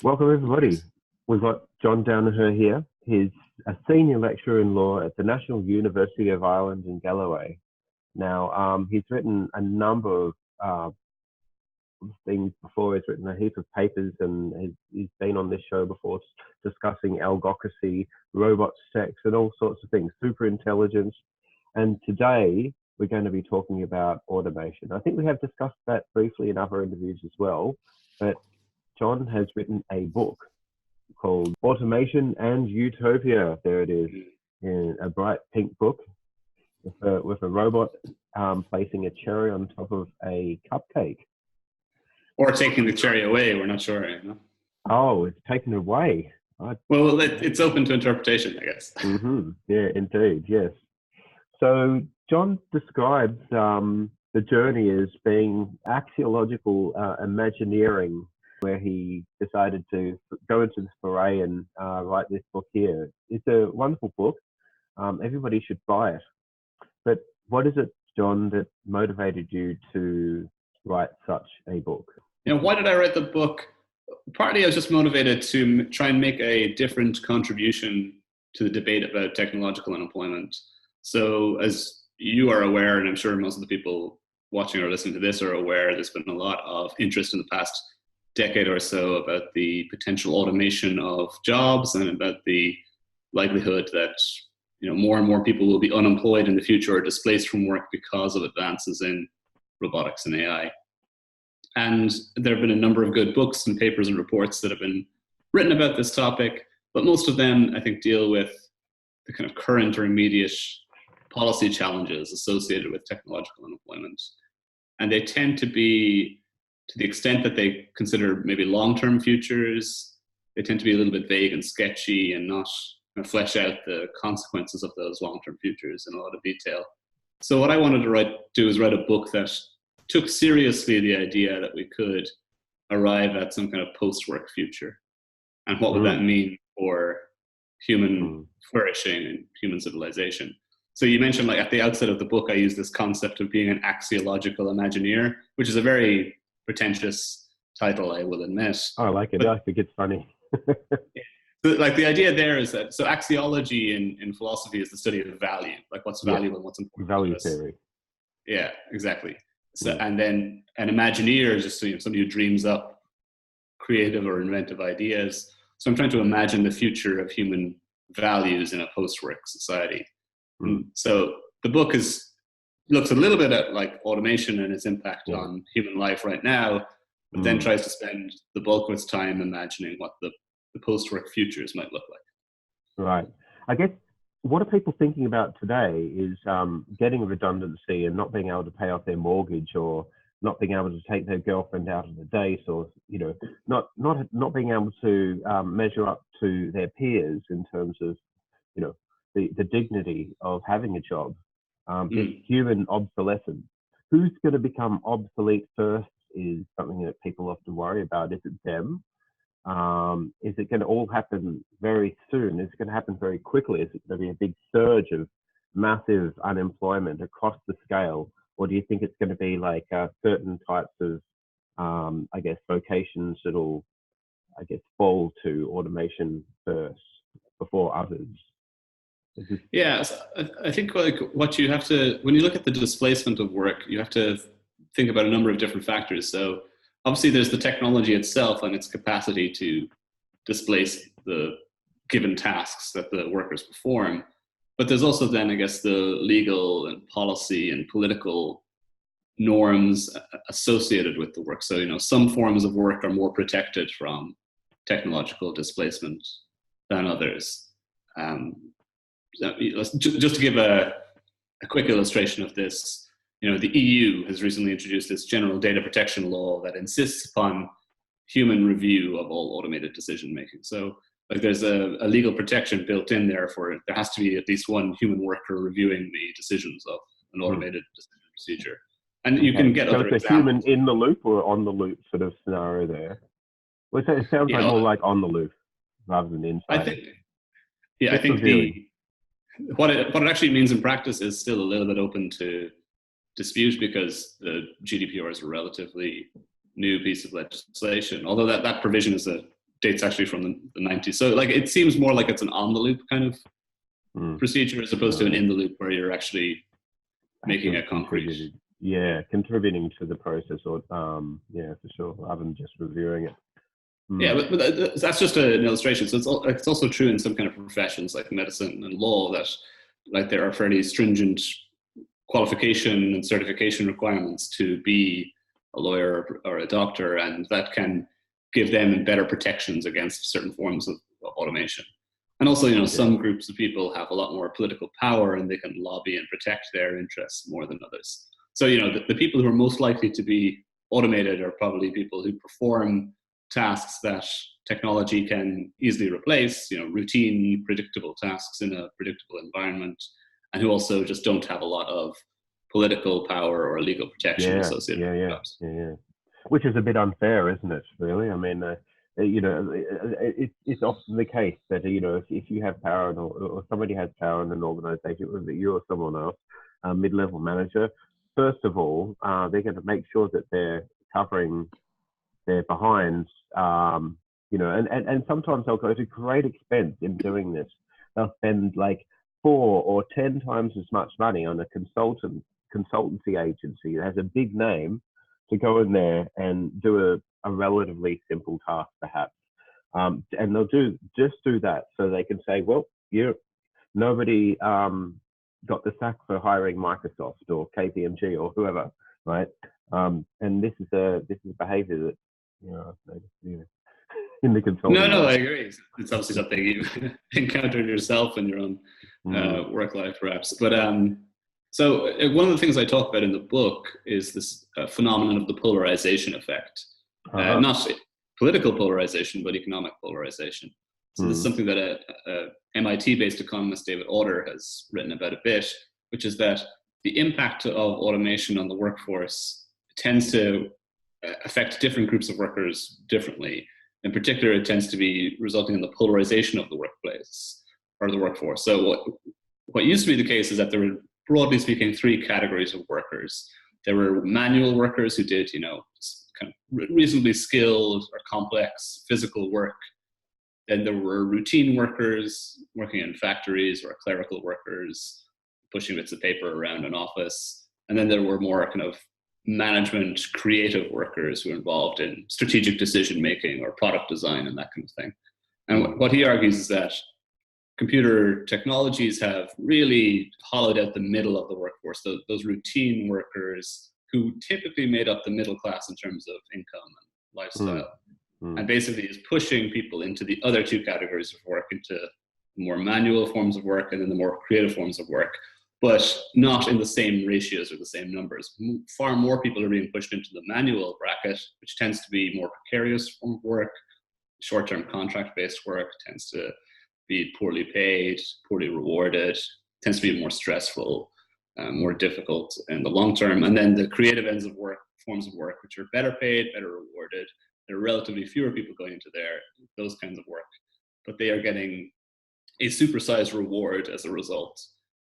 Welcome, everybody. We've got John Danaher here. He's a senior lecturer in law at the National University of Ireland in Galloway. Now, he's written a number of things before. He's written a heap of papers, and he's been on this show before discussing algocracy, robot sex, and all sorts of things, super intelligence. And today, we're going to be talking about automation. I think we have discussed that briefly in other interviews as well, but John has written a book called Automation and Utopia. There it is, in a bright pink book with a robot placing a cherry on top of a cupcake. Or taking the cherry away, we're not sure. You know? Oh, it's taken away. Well, it's open to interpretation, I guess. Yeah, indeed, yes. So John describes the journey as being axiological Imagineering, where he decided to go into this foray and write this book here. It's a wonderful book. Everybody should buy it. But what is it, John, that motivated you to write such a book? Why did I write the book? Partly I was just motivated to try and make a different contribution to the debate about technological unemployment. So as you are aware, and I'm sure most of the people watching or listening to this are aware, there's been a lot of interest in the past decade or so about the potential automation of jobs and about the likelihood that more and more people will be unemployed in the future or displaced from work because of advances in robotics and AI. And there have been a number of good books and papers and reports that have been written about this topic, but most of them, I think, deal with the kind of current or immediate policy challenges associated with technological unemployment. And they tend to be, to the extent that they consider maybe long-term futures, they tend to be a little bit vague and sketchy and not flesh out the consequences of those long-term futures in a lot of detail. So what I wanted to do is write a book that took seriously the idea that we could arrive at some kind of post-work future. And what would that mean for human flourishing and human civilization? So you mentioned, like, at the outset of the book, I use this concept of being an axiological Imagineer, which is a very pretentious title, I will admit. Oh, I like it. I think it's funny. Like, the idea there is that, so axiology in philosophy is the study of value, like what's valuable and what's important. Value theory. Yeah, exactly. So, and then an Imagineer is just somebody who dreams up creative or inventive ideas. So I'm trying to imagine the future of human values in a post-work society. So the book looks a little bit at like automation and its impact on human life right now, but then tries to spend the bulk of its time imagining what the post-work futures might look like. Right. I guess what are people thinking about today is getting redundancy and not being able to pay off their mortgage, or not being able to take their girlfriend out on a date, or not being able to measure up to their peers in terms of the dignity of having a job. It's human obsolescence. Who's going to become obsolete first is something that people often worry about. Is it them? Is it going to all happen very soon? Is it going to happen very quickly? Is it going to be a big surge of massive unemployment across the scale? Or do you think it's going to be like certain types of, vocations that'll, fall to automation first before others? Yeah, I think what you have to, when you look at the displacement of work, you have to think about a number of different factors. So obviously there's the technology itself and its capacity to displace the given tasks that the workers perform. But there's also then, I guess, the legal and policy and political norms associated with the work. So, some forms of work are more protected from technological displacement than others. Just to give a quick illustration of this, the EU has recently introduced this general data protection law that insists upon human review of all automated decision making. So, like, there's a legal protection built in there there has to be at least one human worker reviewing the decisions of an automated decision procedure. And you can get other examples. So it's a human in the loop or on the loop sort of scenario there. Well, it sounds like more like on the loop rather than inside. I think what it actually means in practice is still a little bit open to dispute, because the GDPR is a relatively new piece of legislation, although that provision is a dates actually from the 90s. So like it seems more like it's an on the loop kind of procedure as opposed to an in the loop where you're actually making it concrete. Yeah, contributing to the process, or yeah, for sure, rather than just reviewing it. Yeah, but that's just an illustration. So it's also true in some kind of professions like medicine and law that like there are fairly stringent qualification and certification requirements to be a lawyer or a doctor, and that can give them better protections against certain forms of automation. And also, you know, some groups of people have a lot more political power and they can lobby and protect their interests more than others. So, you know, the people who are most likely to be automated are probably people who perform tasks that technology can easily replace, you know, routine, predictable tasks in a predictable environment, and who also just don't have a lot of political power or legal protection associated with jobs. Yeah. Which is a bit unfair, isn't it, really? I mean, you know, it's often the case that, you know, if you have power or somebody has power in an organization, whether you or someone else, a mid-level manager, first of all, they're going to make sure that they're covering their behinds, you know, and sometimes they'll go to great expense in doing this. They'll spend like 4 or 10 times as much money on a consultancy agency that has a big name to go in there and do a relatively simple task, perhaps. And they'll do that so they can say, well, nobody got the sack for hiring Microsoft or KPMG or whoever, right? And this is behavior that, you know, in the consulting. No, I agree. It's obviously something you encountered yourself in your own work life, perhaps. But so one of the things I talk about in the book is this phenomenon of the polarization effect. Not political polarization, but economic polarization. So this is something that a MIT-based economist, David Autor, has written about a bit, which is that the impact of automation on the workforce tends to affect different groups of workers differently. In particular, it tends to be resulting in the polarization of the workplace or the workforce. So what used to be the case is that there were, broadly speaking, 3 categories of workers. There were manual workers who did, you know, kind of reasonably skilled or complex physical work. Then there were routine workers working in factories, or clerical workers pushing bits of paper around an office. And then there were more kind of management, creative workers who were involved in strategic decision making or product design and that kind of thing. And what he argues is that computer technologies have really hollowed out the middle of the workforce, those routine workers who typically made up the middle class in terms of income and lifestyle. And basically is pushing people into the other 2 categories of work, into more manual forms of work and then the more creative forms of work, but not in the same ratios or the same numbers. Far more people are being pushed into the manual bracket, which tends to be more precarious form of work. Short-term contract-based work tends to be poorly paid, poorly rewarded, tends to be more stressful, more difficult in the long term. And then the creative forms of work, which are better paid, better rewarded. There are relatively fewer people going into those kinds of work, but they are getting a supersized reward as a result.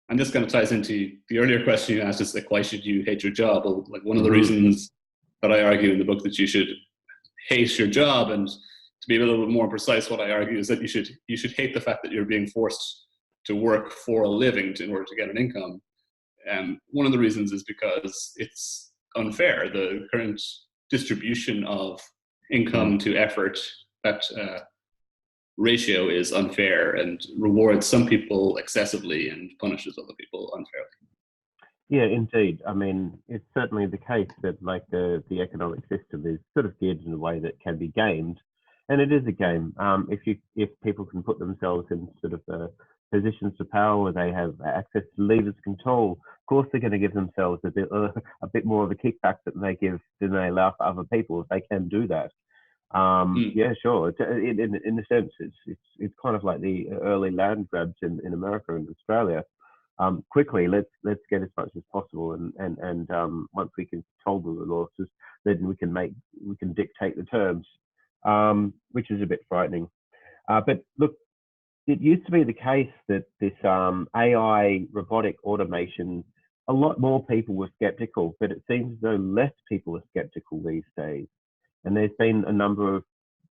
And this kind of ties into the earlier question you asked, is like, why should you hate your job? Well, like one of the reasons that I argue in the book that you should hate your job, and to be a little bit more precise, what I argue is that you should hate the fact that you're being forced to work for a living in order to get an income. One of the reasons is because it's unfair. The current distribution of income to effort, that ratio is unfair and rewards some people excessively and punishes other people unfairly. Yeah, indeed. I mean, it's certainly the case that like the economic system is sort of geared in a way that can be gamed, and it is a game. If people can put themselves in sort of positions of power where they have access to levers of control, of course they're going to give themselves a bit more of a kickback than they allow for other people if they can do that. Yeah, sure. In a sense, it's kind of like the early land grabs in America and Australia. Quickly, let's get as much as possible, and once we can control the resources, then we can dictate the terms, which is a bit frightening. But look, it used to be the case that this AI robotic automation, a lot more people were skeptical, but it seems as though less people are skeptical these days. And there's been a number of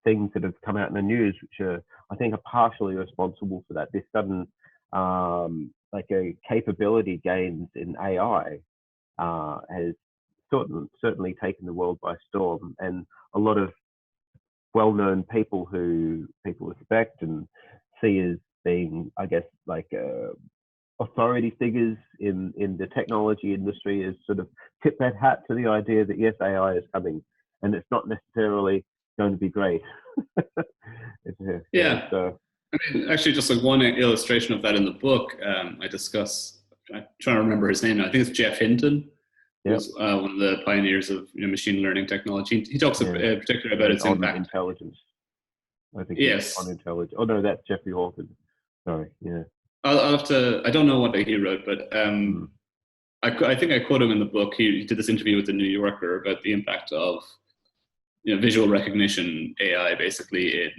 things that have come out in the news, which are, I think, are partially responsible for that. This sudden, like a capability gains in AI has certainly taken the world by storm, and a lot of well-known people who people respect and see as being, I guess, like authority figures in the technology industry has sort of tipped that hat to the idea that yes, AI is coming, and it's not necessarily going to be great. Yeah. So, I mean, actually, just like one illustration of that in the book, I discuss. I'm trying to remember his name now. I think it's Jeff Hinton. yep. Who's one of the pioneers of machine learning technology. He talks particularly about its impact. Intelligence. I think yes. On intelligence. Oh no, that's Jeffrey Hawkins. Sorry. Yeah. I'll have to. I don't know what he wrote, but I think I quote him in the book. He did this interview with the New Yorker about the impact of visual recognition AI, basically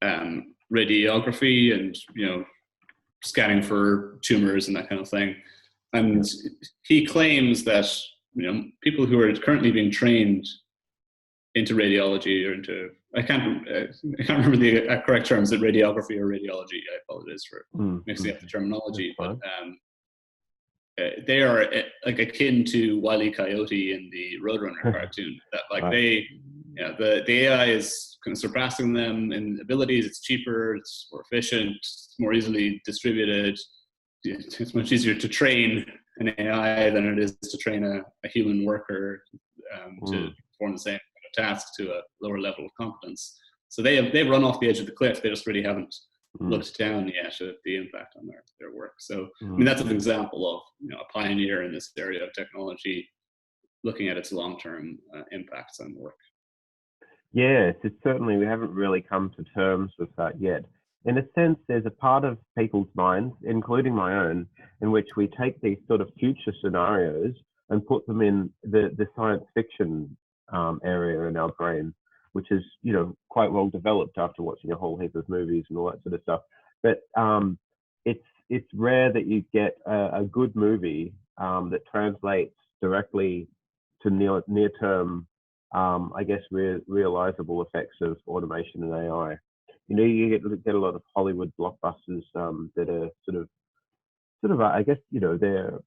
in radiography and scanning for tumors and that kind of thing. And he claims that people who are currently being trained into radiology or into I can't remember the correct terms, that radiography or radiology. I apologize for mixing up the terminology, but they are like akin to Wile E. Coyote in the Roadrunner cartoon. That the AI is kind of surpassing them in abilities. It's cheaper, it's more efficient, it's more easily distributed. It's much easier to train an AI than it is to train a human worker to perform the same task to a lower level of competence. So they've run off the edge of the cliff. They just really haven't looked down yet at the impact on their work. So I mean, that's an example of a pioneer in this area of technology looking at its long-term impacts on work. Yes, it's certainly, we haven't really come to terms with that yet. In a sense, there's a part of people's minds, including my own, in which we take these sort of future scenarios and put them in the science fiction area in our brain, which is quite well developed after watching a whole heap of movies and all that sort of stuff. But it's rare that you get a good movie that translates directly to near-term, I guess, realizable effects of automation and AI. You get a lot of Hollywood blockbusters that are sort of I guess they're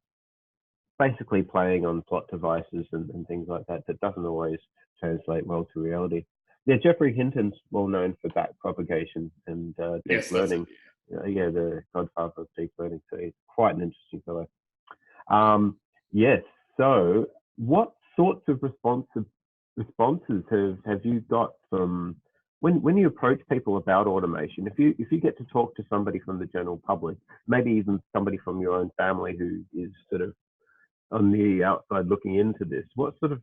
basically playing on plot devices and things like that doesn't always translate well to reality. Yeah, Jeffrey Hinton's well known for back propagation and deep learning. The godfather of deep learning. So he's quite an interesting fellow. Yes. So what sorts of responses have you got from when you approach people about automation? If you get to talk to somebody from the general public, maybe even somebody from your own family who is sort of on the outside looking into this, what sort of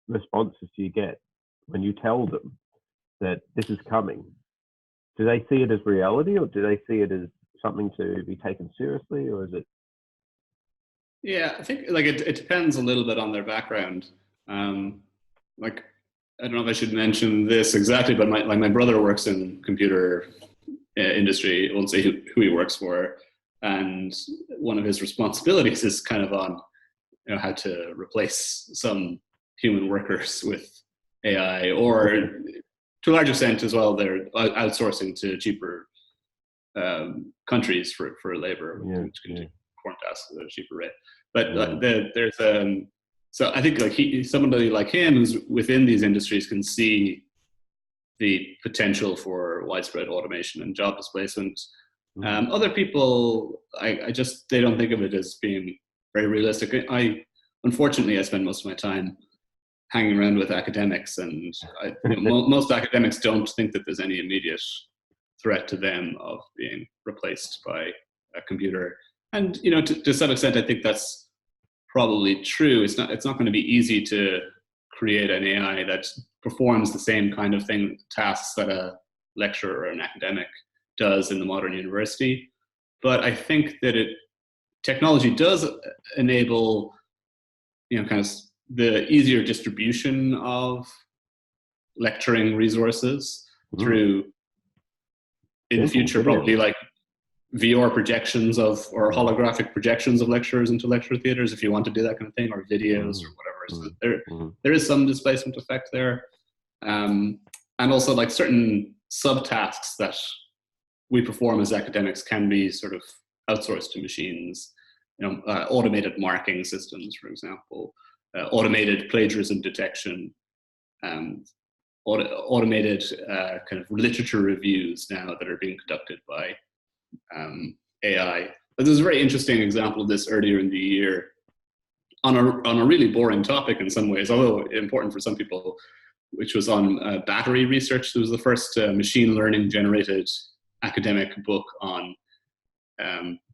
responses do you get when you tell them that this is coming? Do they see it as reality, or do they see it as something to be taken seriously, or is it? Yeah, I think it depends a little bit on their background. I don't know if I should mention this exactly, but my brother works in computer industry. I won't say who he works for, and one of his responsibilities is kind of on how to replace some human workers with AI, or to a large extent as well, they're outsourcing to cheaper countries for labor, which can perform tasks at a cheaper rate. But there's so I think somebody like him who's within these industries can see the potential for widespread automation and job displacement. Other people, they don't think of it as being very realistic. Unfortunately, I spend most of my time hanging around with academics, and most academics don't think that there's any immediate threat to them of being replaced by a computer. And to some extent, I think that's probably true. It's not going to be easy to create an AI that performs the same kind of tasks that a lecturer or an academic does in the modern university. But I think that technology does enable kind of the easier distribution of lecturing resources through, in the future, probably like VR projections or holographic projections of lectures into lecture theaters, if you want to do that kind of thing, or videos or whatever. So there is some displacement effect there. And also like certain subtasks that we perform as academics can be sort of outsourced to machines. Automated marking systems, for example, automated plagiarism detection, automated kind of literature reviews now that are being conducted by AI. There's a very interesting example of this earlier in the year on a really boring topic in some ways, although important for some people, which was on battery research. It was the first machine learning generated academic book on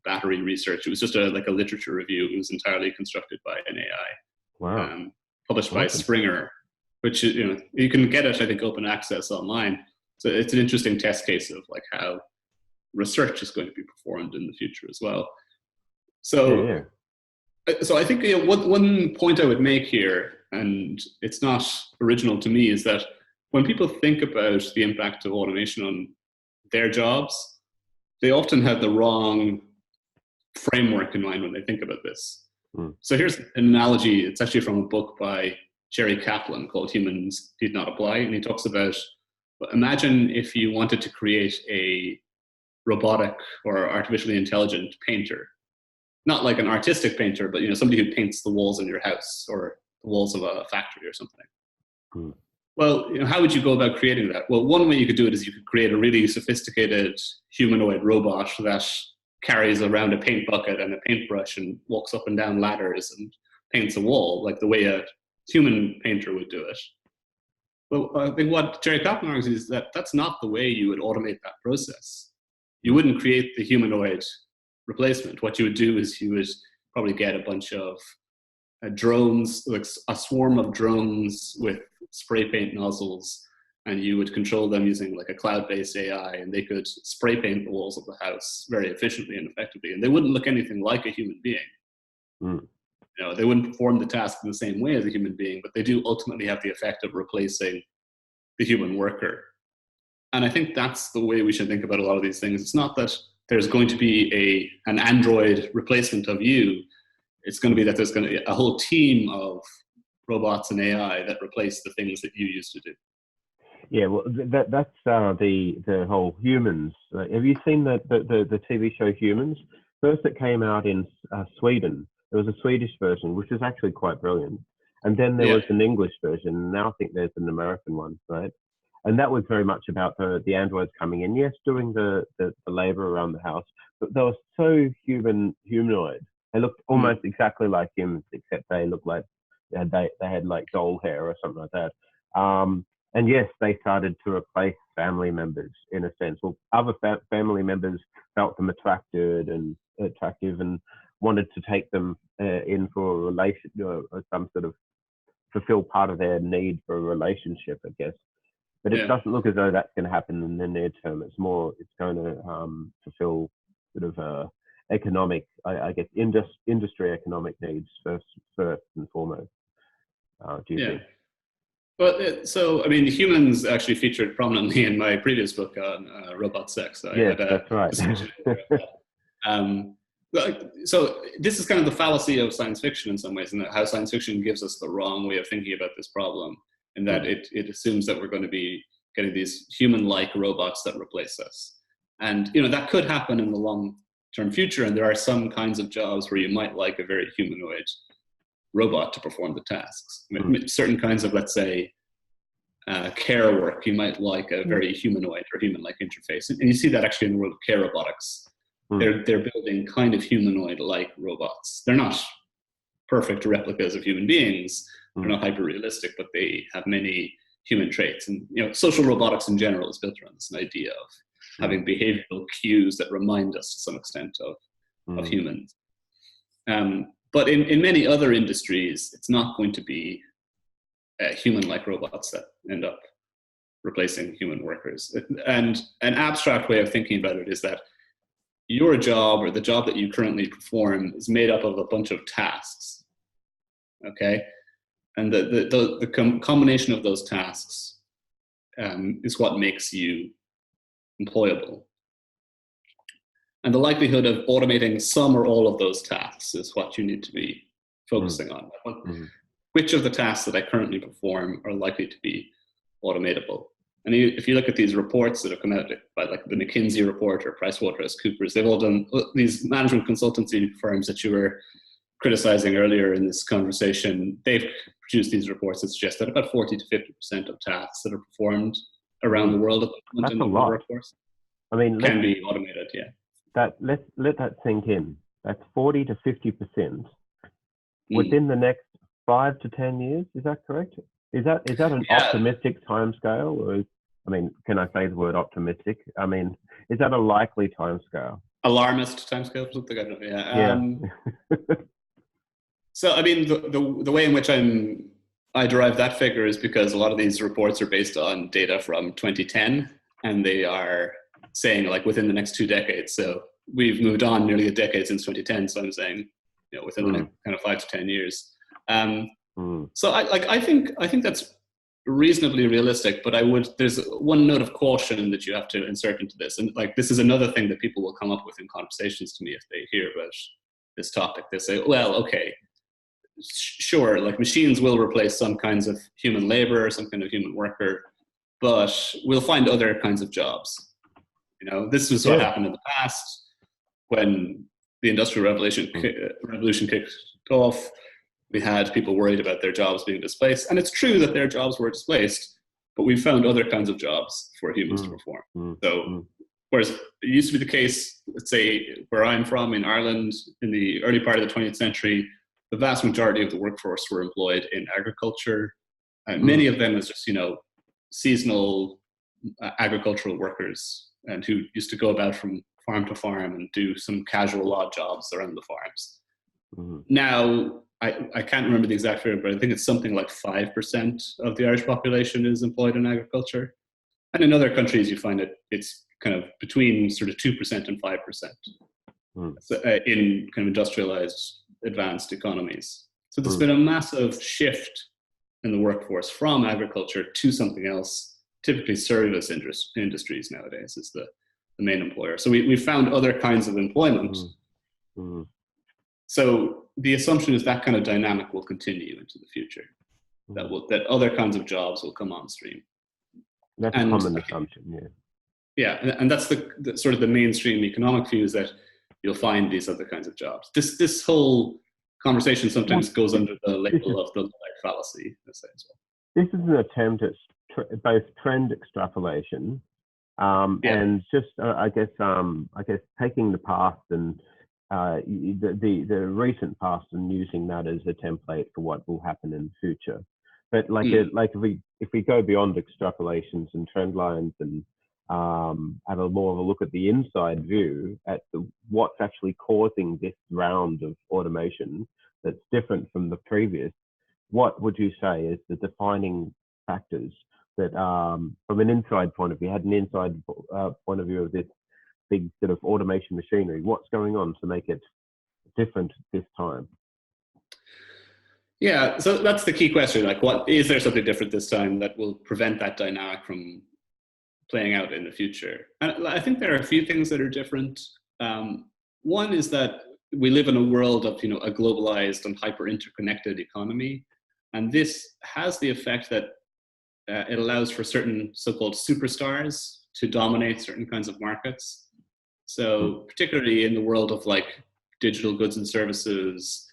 battery research. It was just like a literature review. It was entirely constructed by an AI. Wow. Published by Springer, which you can get it, I think, open access online. So it's an interesting test case of like how research is going to be performed in the future as well. So, so I think one point I would make here, and it's not original to me, is that when people think about the impact of automation on their jobs, they often have the wrong framework in mind when they think about this. So here's an analogy. It's actually from a book by Jerry Kaplan called Humans Did Not Apply. And he talks about, imagine if you wanted to create a robotic or artificially intelligent painter, not like an artistic painter, but somebody who paints the walls in your house or the walls of a factory or something. Well, how would you go about creating that? Well, one way you could do it is you could create a really sophisticated humanoid robot that carries around a paint bucket and a paintbrush and walks up and down ladders and paints a wall like the way a human painter would do it. Well, I think what Jerry Kaplan argues is that that's not the way you would automate that process. You wouldn't create the humanoid replacement. What you would do is you would probably get a bunch of drones, like a swarm of drones with spray paint nozzles, and you would control them using like a cloud-based AI, and they could spray paint the walls of the house very efficiently and effectively, and they wouldn't look anything like a human being. They wouldn't perform the task in the same way as a human being, but they do ultimately have the effect of replacing the human worker. And I think that's the way we should think about a lot of these things. It's not that there's going to be an android replacement of you. It's going to be that there's going to be a whole team of robots and AI that replace the things that you used to do. Yeah, well, that's the whole Humans. Have you seen the TV show Humans? First, it came out in Sweden. There was a Swedish version, which is actually quite brilliant. And then there was an English version. And now I think there's an American one, right? And that was very much about the androids coming in, yes, doing the labor around the house, but they were so humanoid. They looked almost exactly like humans, except they looked like they had like doll hair or something like that. And yes, they started to replace family members in a sense. Well, other family members felt them attractive and wanted to take them in for a relation or some sort of fulfill part of their need for a relationship, I guess. But it doesn't look as though that's going to happen in the near term. It's going to fulfill sort of economic, I guess, industry economic needs first and foremost. Do you think? Well, so I mean, Humans actually featured prominently in my previous book on robot sex. Yes, that's right. So this is kind of the fallacy of science fiction in some ways, and how science fiction gives us the wrong way of thinking about this problem, in that it assumes that we're going to be getting these human-like robots that replace us. And that could happen in the long-term future, and there are some kinds of jobs where you might like a very humanoid robot to perform the tasks. I mean, certain kinds of, let's say, care work, you might like a very humanoid or human-like interface. And you see that actually in the world of care robotics. They're building kind of humanoid-like robots. They're not perfect replicas of human beings. They're not hyper-realistic, but they have many human traits. And social robotics in general is built around this idea of having behavioral cues that remind us to some extent of humans. But in many other industries, it's not going to be human-like robots that end up replacing human workers. And an abstract way of thinking about it is that your job, or the job that you currently perform, is made up of a bunch of tasks, okay? And the combination of those tasks is what makes you employable. And the likelihood of automating some or all of those tasks is what you need to be focusing on. Which of the tasks that I currently perform are likely to be automatable? And if you look at these reports that have come out by like the McKinsey report or PricewaterhouseCoopers, they've all done, these management consultancy firms that you were criticizing earlier in this conversation, they've produced these reports that suggest that about 40 to 50% of tasks that are performed around the world at the moment in the workforce I mean, can be automated. Yeah. Let that sink in. That's 40 to 50% within the next 5 to 10 years. Is that correct? Is that an optimistic timescale, or I mean, can I say the word optimistic? I mean, is that a likely timescale? Alarmist timescale, something. I don't know. Yeah. So, I mean, the way in which I derive that figure is because a lot of these reports are based on data from 2010, and they are saying like within the next 2 decades. So we've moved on nearly a decade since 2010. So I'm saying, within the next kind of 5 to 10 years. So I think that's reasonably realistic, but there's one note of caution that you have to insert into this. And like, this is another thing that people will come up with in conversations to me if they hear about this topic. They say, well, okay, sure, like machines will replace some kinds of human labor, some kind of human worker, but we'll find other kinds of jobs. This was what happened in the past when the Industrial Revolution kicked off. We had people worried about their jobs being displaced. And it's true that their jobs were displaced, but we found other kinds of jobs for humans to perform. So, whereas it used to be the case, let's say, where I'm from in Ireland, in the early part of the 20th century, the vast majority of the workforce were employed in agriculture. Many of them as just, seasonal agricultural workers, and who used to go about from farm to farm and do some casual odd jobs around the farms. Now, I can't remember the exact figure, but I think it's something like 5% of the Irish population is employed in agriculture. And in other countries, you find it's kind of between sort of 2% and 5% in kind of industrialized, advanced economies. So there's been a massive shift in the workforce from agriculture to something else. Typically service industries nowadays is the main employer. So we found other kinds of employment. So the assumption is that kind of dynamic will continue into the future, that other kinds of jobs will come on stream. That's a common assumption, yeah. And that's the sort of the mainstream economic view, is that you'll find these other kinds of jobs. This whole conversation sometimes goes under the label of the Luddite fallacy, I say as well. This is an attempt at both trend extrapolation and just I guess taking the past and the recent past and using that as a template for what will happen in the future. But if we go beyond extrapolations and trend lines and have more of a look at the inside view at what's actually causing this round of automation that's different from the previous, what would you say is the defining factors that from an inside point of view, had an inside point of view of this big sort of automation machinery, what's going on to make it different this time? Yeah, so that's the key question. Like, what is there something different this time that will prevent that dynamic from playing out in the future? And I think there are a few things that are different. One is that we live in a world of, a globalized and hyper interconnected economy, and this has the effect that it allows for certain so-called superstars to dominate certain kinds of markets. So particularly in the world of like digital goods and services,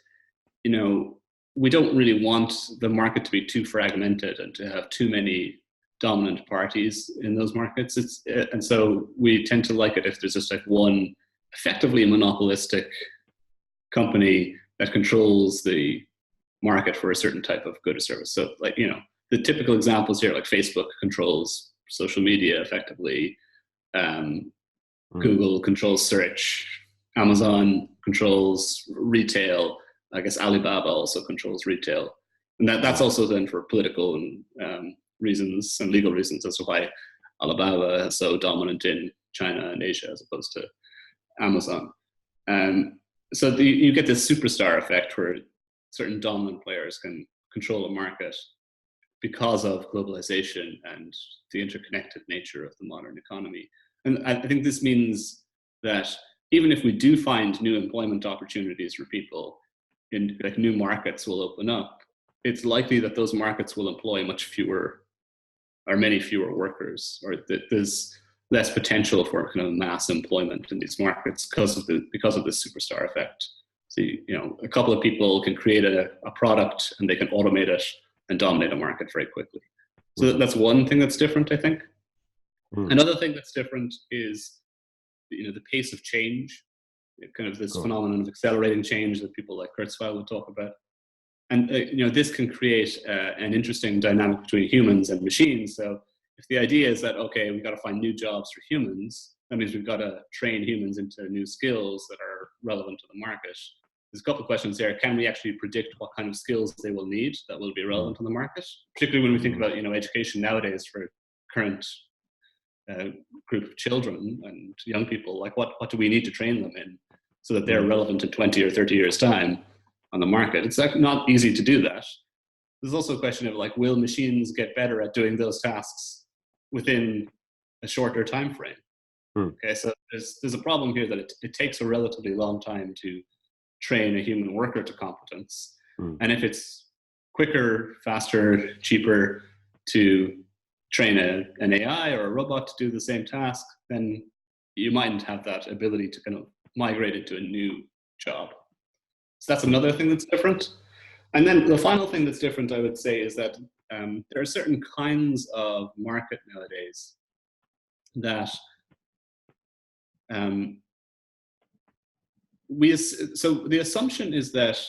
we don't really want the market to be too fragmented and to have too many dominant parties in those markets. And so we tend to like it if there's just like one effectively monopolistic company that controls the market for a certain type of good or service. So like, the typical examples here, like Facebook controls social media effectively. Google controls search. Amazon controls retail. I guess Alibaba also controls retail. And that's also then for political and reasons and legal reasons as to why Alibaba is so dominant in China and Asia as opposed to Amazon. So you get this superstar effect where certain dominant players can control a market because of globalization and the interconnected nature of the modern economy. And I think this means that even if we do find new employment opportunities for people, in like new markets will open up, it's likely that those markets will employ much fewer are many fewer workers, or that there's less potential for kind of mass employment in these markets because of this superstar effect. So, a couple of people can create a product and they can automate it and dominate a market very quickly. So that's one thing that's different, I think. Another thing that's different is, the pace of change, kind of this phenomenon of accelerating change that people like Kurzweil would talk about. And, this can create an interesting dynamic between humans and machines. So if the idea is that, okay, we've got to find new jobs for humans, that means we've got to train humans into new skills that are relevant to the market. There's a couple of questions there. Can we actually predict what kind of skills they will need that will be relevant to the market? Particularly when we think about, education nowadays for current group of children and young people, like what do we need to train them in so that they're relevant in 20 or 30 years time on the market? It's not easy to do that. There's also a question of like, will machines get better at doing those tasks within a shorter time frame? Okay, so there's a problem here that it takes a relatively long time to train a human worker to competence. And if it's quicker, faster, cheaper to train an AI or a robot to do the same task, then you mightn't have that ability to kind of migrate into a new job. So that's another thing that's different. And then the final thing that's different, I would say, is that there are certain kinds of market nowadays that so the assumption is that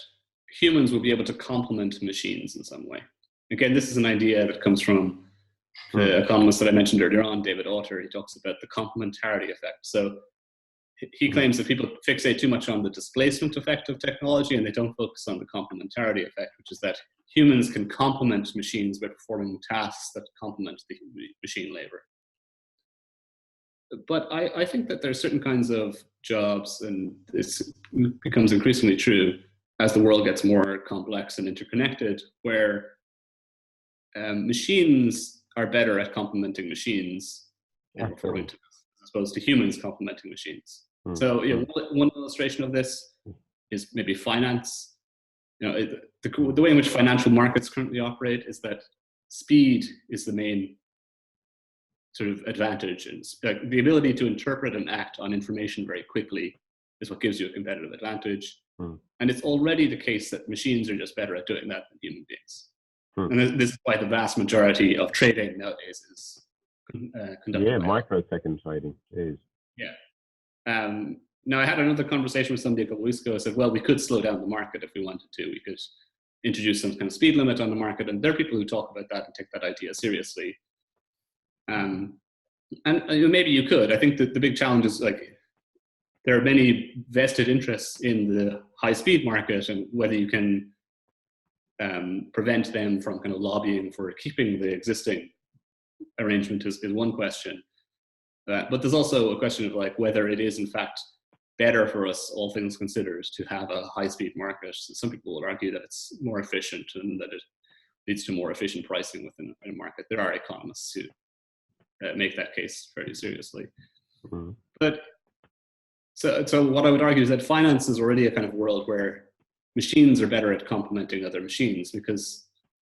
humans will be able to complement machines in some way. Again, this is an idea that comes from the economist that I mentioned earlier on, David Autor. He talks about the complementarity effect. So he claims that people fixate too much on the displacement effect of technology and they don't focus on the complementarity effect, which is that humans can complement machines by performing tasks that complement the machine labor. But I think that there are certain kinds of jobs, and this becomes increasingly true as the world gets more complex and interconnected, where machines are better at complementing machines and performing tasks as opposed to humans complementing machines. So one illustration of this is maybe finance. The way in which financial markets currently operate is that speed is the main sort of advantage, and the ability to interpret and act on information very quickly is what gives you a competitive advantage. And it's already the case that machines are just better at doing that than human beings. And this is why the vast majority of trading nowadays is conducted by microsecond trading is. Now, I had another conversation with somebody a couple of weeks ago. I said, well, we could slow down the market if we wanted to. We could introduce some kind of speed limit on the market. And there are people who talk about that and take that idea seriously. And maybe you could. I think that the big challenge is like there are many vested interests in the high-speed market, and whether you can prevent them from kind of lobbying for keeping the existing arrangement is one question. But there's also a question of like whether it is in fact better for us, all things considered, to have a high-speed market. So some people will argue that it's more efficient and that it leads to more efficient pricing within a market. There are economists who make that case very seriously. But so what I would argue is that finance is already a kind of world where machines are better at complementing other machines because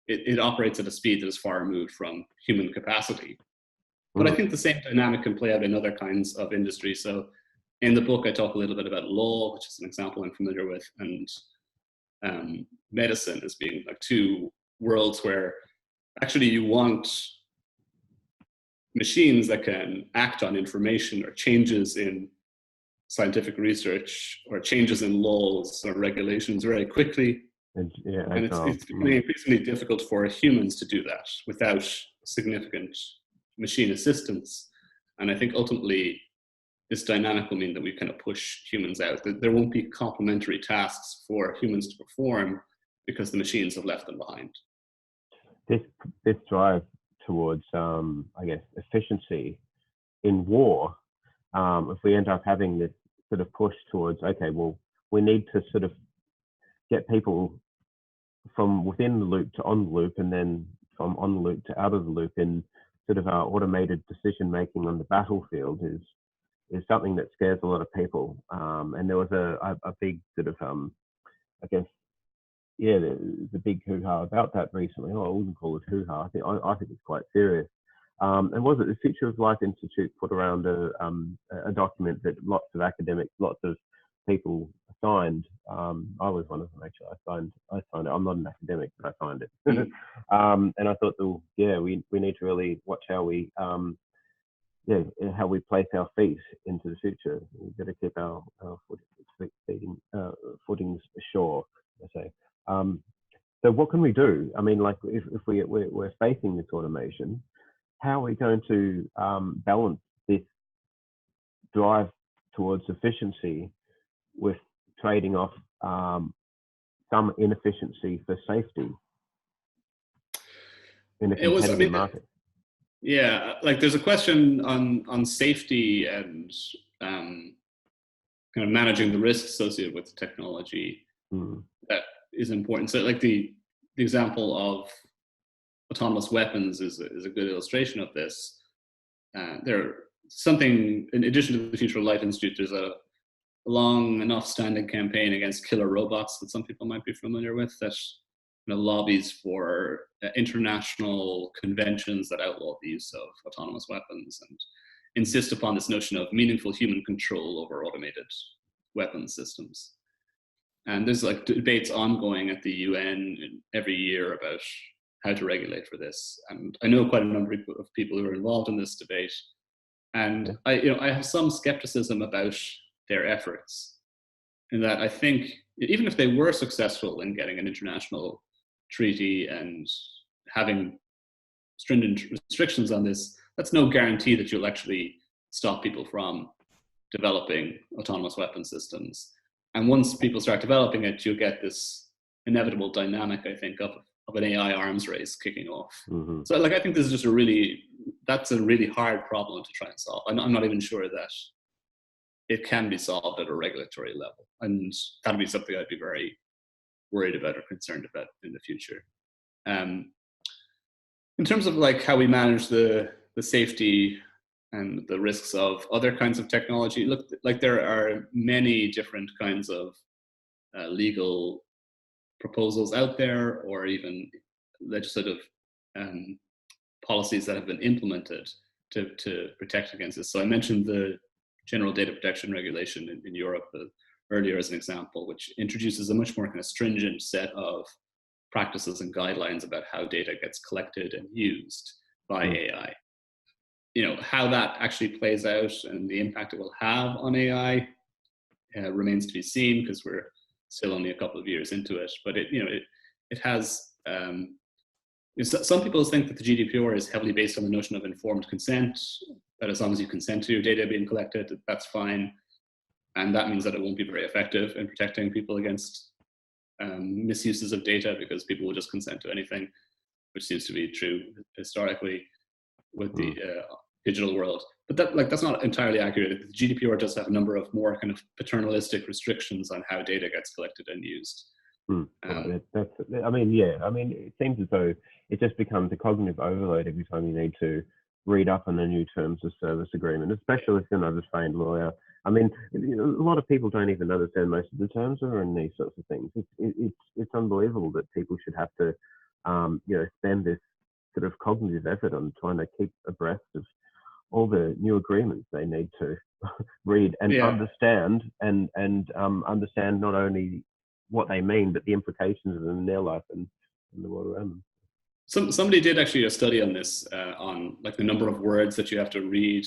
it operates at a speed that is far removed from human capacity. But I think the same dynamic can play out in other kinds of industry. So in the book, I talk a little bit about law, which is an example I'm familiar with, and medicine as being like two worlds where actually you want machines that can act on information or changes in scientific research or changes in laws or regulations very quickly. And it's becoming increasingly difficult for humans to do that without significant machine assistance. And I think ultimately this dynamic will mean that we kind of push humans out. There won't be complementary tasks for humans to perform because the machines have left them behind. This drive towards, I guess, efficiency in war, if we end up having this sort of push towards, okay, well, we need to sort of get people from within the loop to on the loop, and then from on the loop to out of the loop in sort of our automated decision making on the battlefield is something that scares a lot of people. And there was a big sort of, I guess, the big hoo-ha about that recently. I wouldn't call it hoo-ha. I think it's quite serious. And was it the Future of Life Institute put around a document that lots of academics, lots of people signed. I was one of them actually. I signed it. I'm not an academic, but I signed it. And I thought, oh, yeah, we need to really watch how we how we place our feet into the future. We've got to keep our footings ashore, I say. So what can we do? I mean, like if we're facing this automation, how are we going to balance this drive towards efficiency with trading off some inefficiency for safety in a competitive market? Yeah, like there's a question on safety and kind of managing the risks associated with the technology that is important. So like the example of autonomous weapons is a good illustration of this. Something in addition to the Future of Life Institute, there's a long enough standing campaign against killer robots that some people might be familiar with that lobbies for international conventions that outlaw the use of autonomous weapons and insist upon this notion of meaningful human control over automated weapons systems. And there's like debates ongoing at the UN every year about how to regulate for this. And I know quite a number of people who are involved in this debate. And I have some skepticism about their efforts, in that I think even if they were successful in getting an international treaty and having stringent restrictions on this, that's no guarantee that you'll actually stop people from developing autonomous weapon systems. And once people start developing it, you'll get this inevitable dynamic, I think, of an AI arms race kicking off. So like, I think this is just that's a really hard problem to try and solve. I'm not even sure that it can be solved at a regulatory level. And that'd be something I'd be very worried about or concerned about in the future. In terms of like how we manage the safety and the risks of other kinds of technology, look, like there are many different kinds of legal proposals out there, or even legislative policies that have been implemented to protect against this. So I mentioned the General Data Protection Regulation in Europe earlier as an example, which introduces a much more kind of stringent set of practices and guidelines about how data gets collected and used by AI. How that actually plays out and the impact it will have on AI remains to be seen, because we're still only a couple of years into it. But it has. Some people think that the GDPR is heavily based on the notion of informed consent, that as long as you consent to your data being collected, that's fine. And that means that it won't be very effective in protecting people against misuses of data, because people will just consent to anything, which seems to be true historically with the digital world. But that's not entirely accurate. The GDPR does have a number of more kind of paternalistic restrictions on how data gets collected and used. It seems as though it just becomes a cognitive overload every time you need to read up on the new terms of service agreement, especially if you're not a trained lawyer. I mean, a lot of people don't even understand most of the terms that are in these sorts of things. It's unbelievable that people should have to, spend this sort of cognitive effort on trying to keep abreast of all the new agreements they need to read and understand, and understand not only what they mean, but the implications of them in their life and the world around them. Somebody did actually a study on this, on like the number of words that you have to read.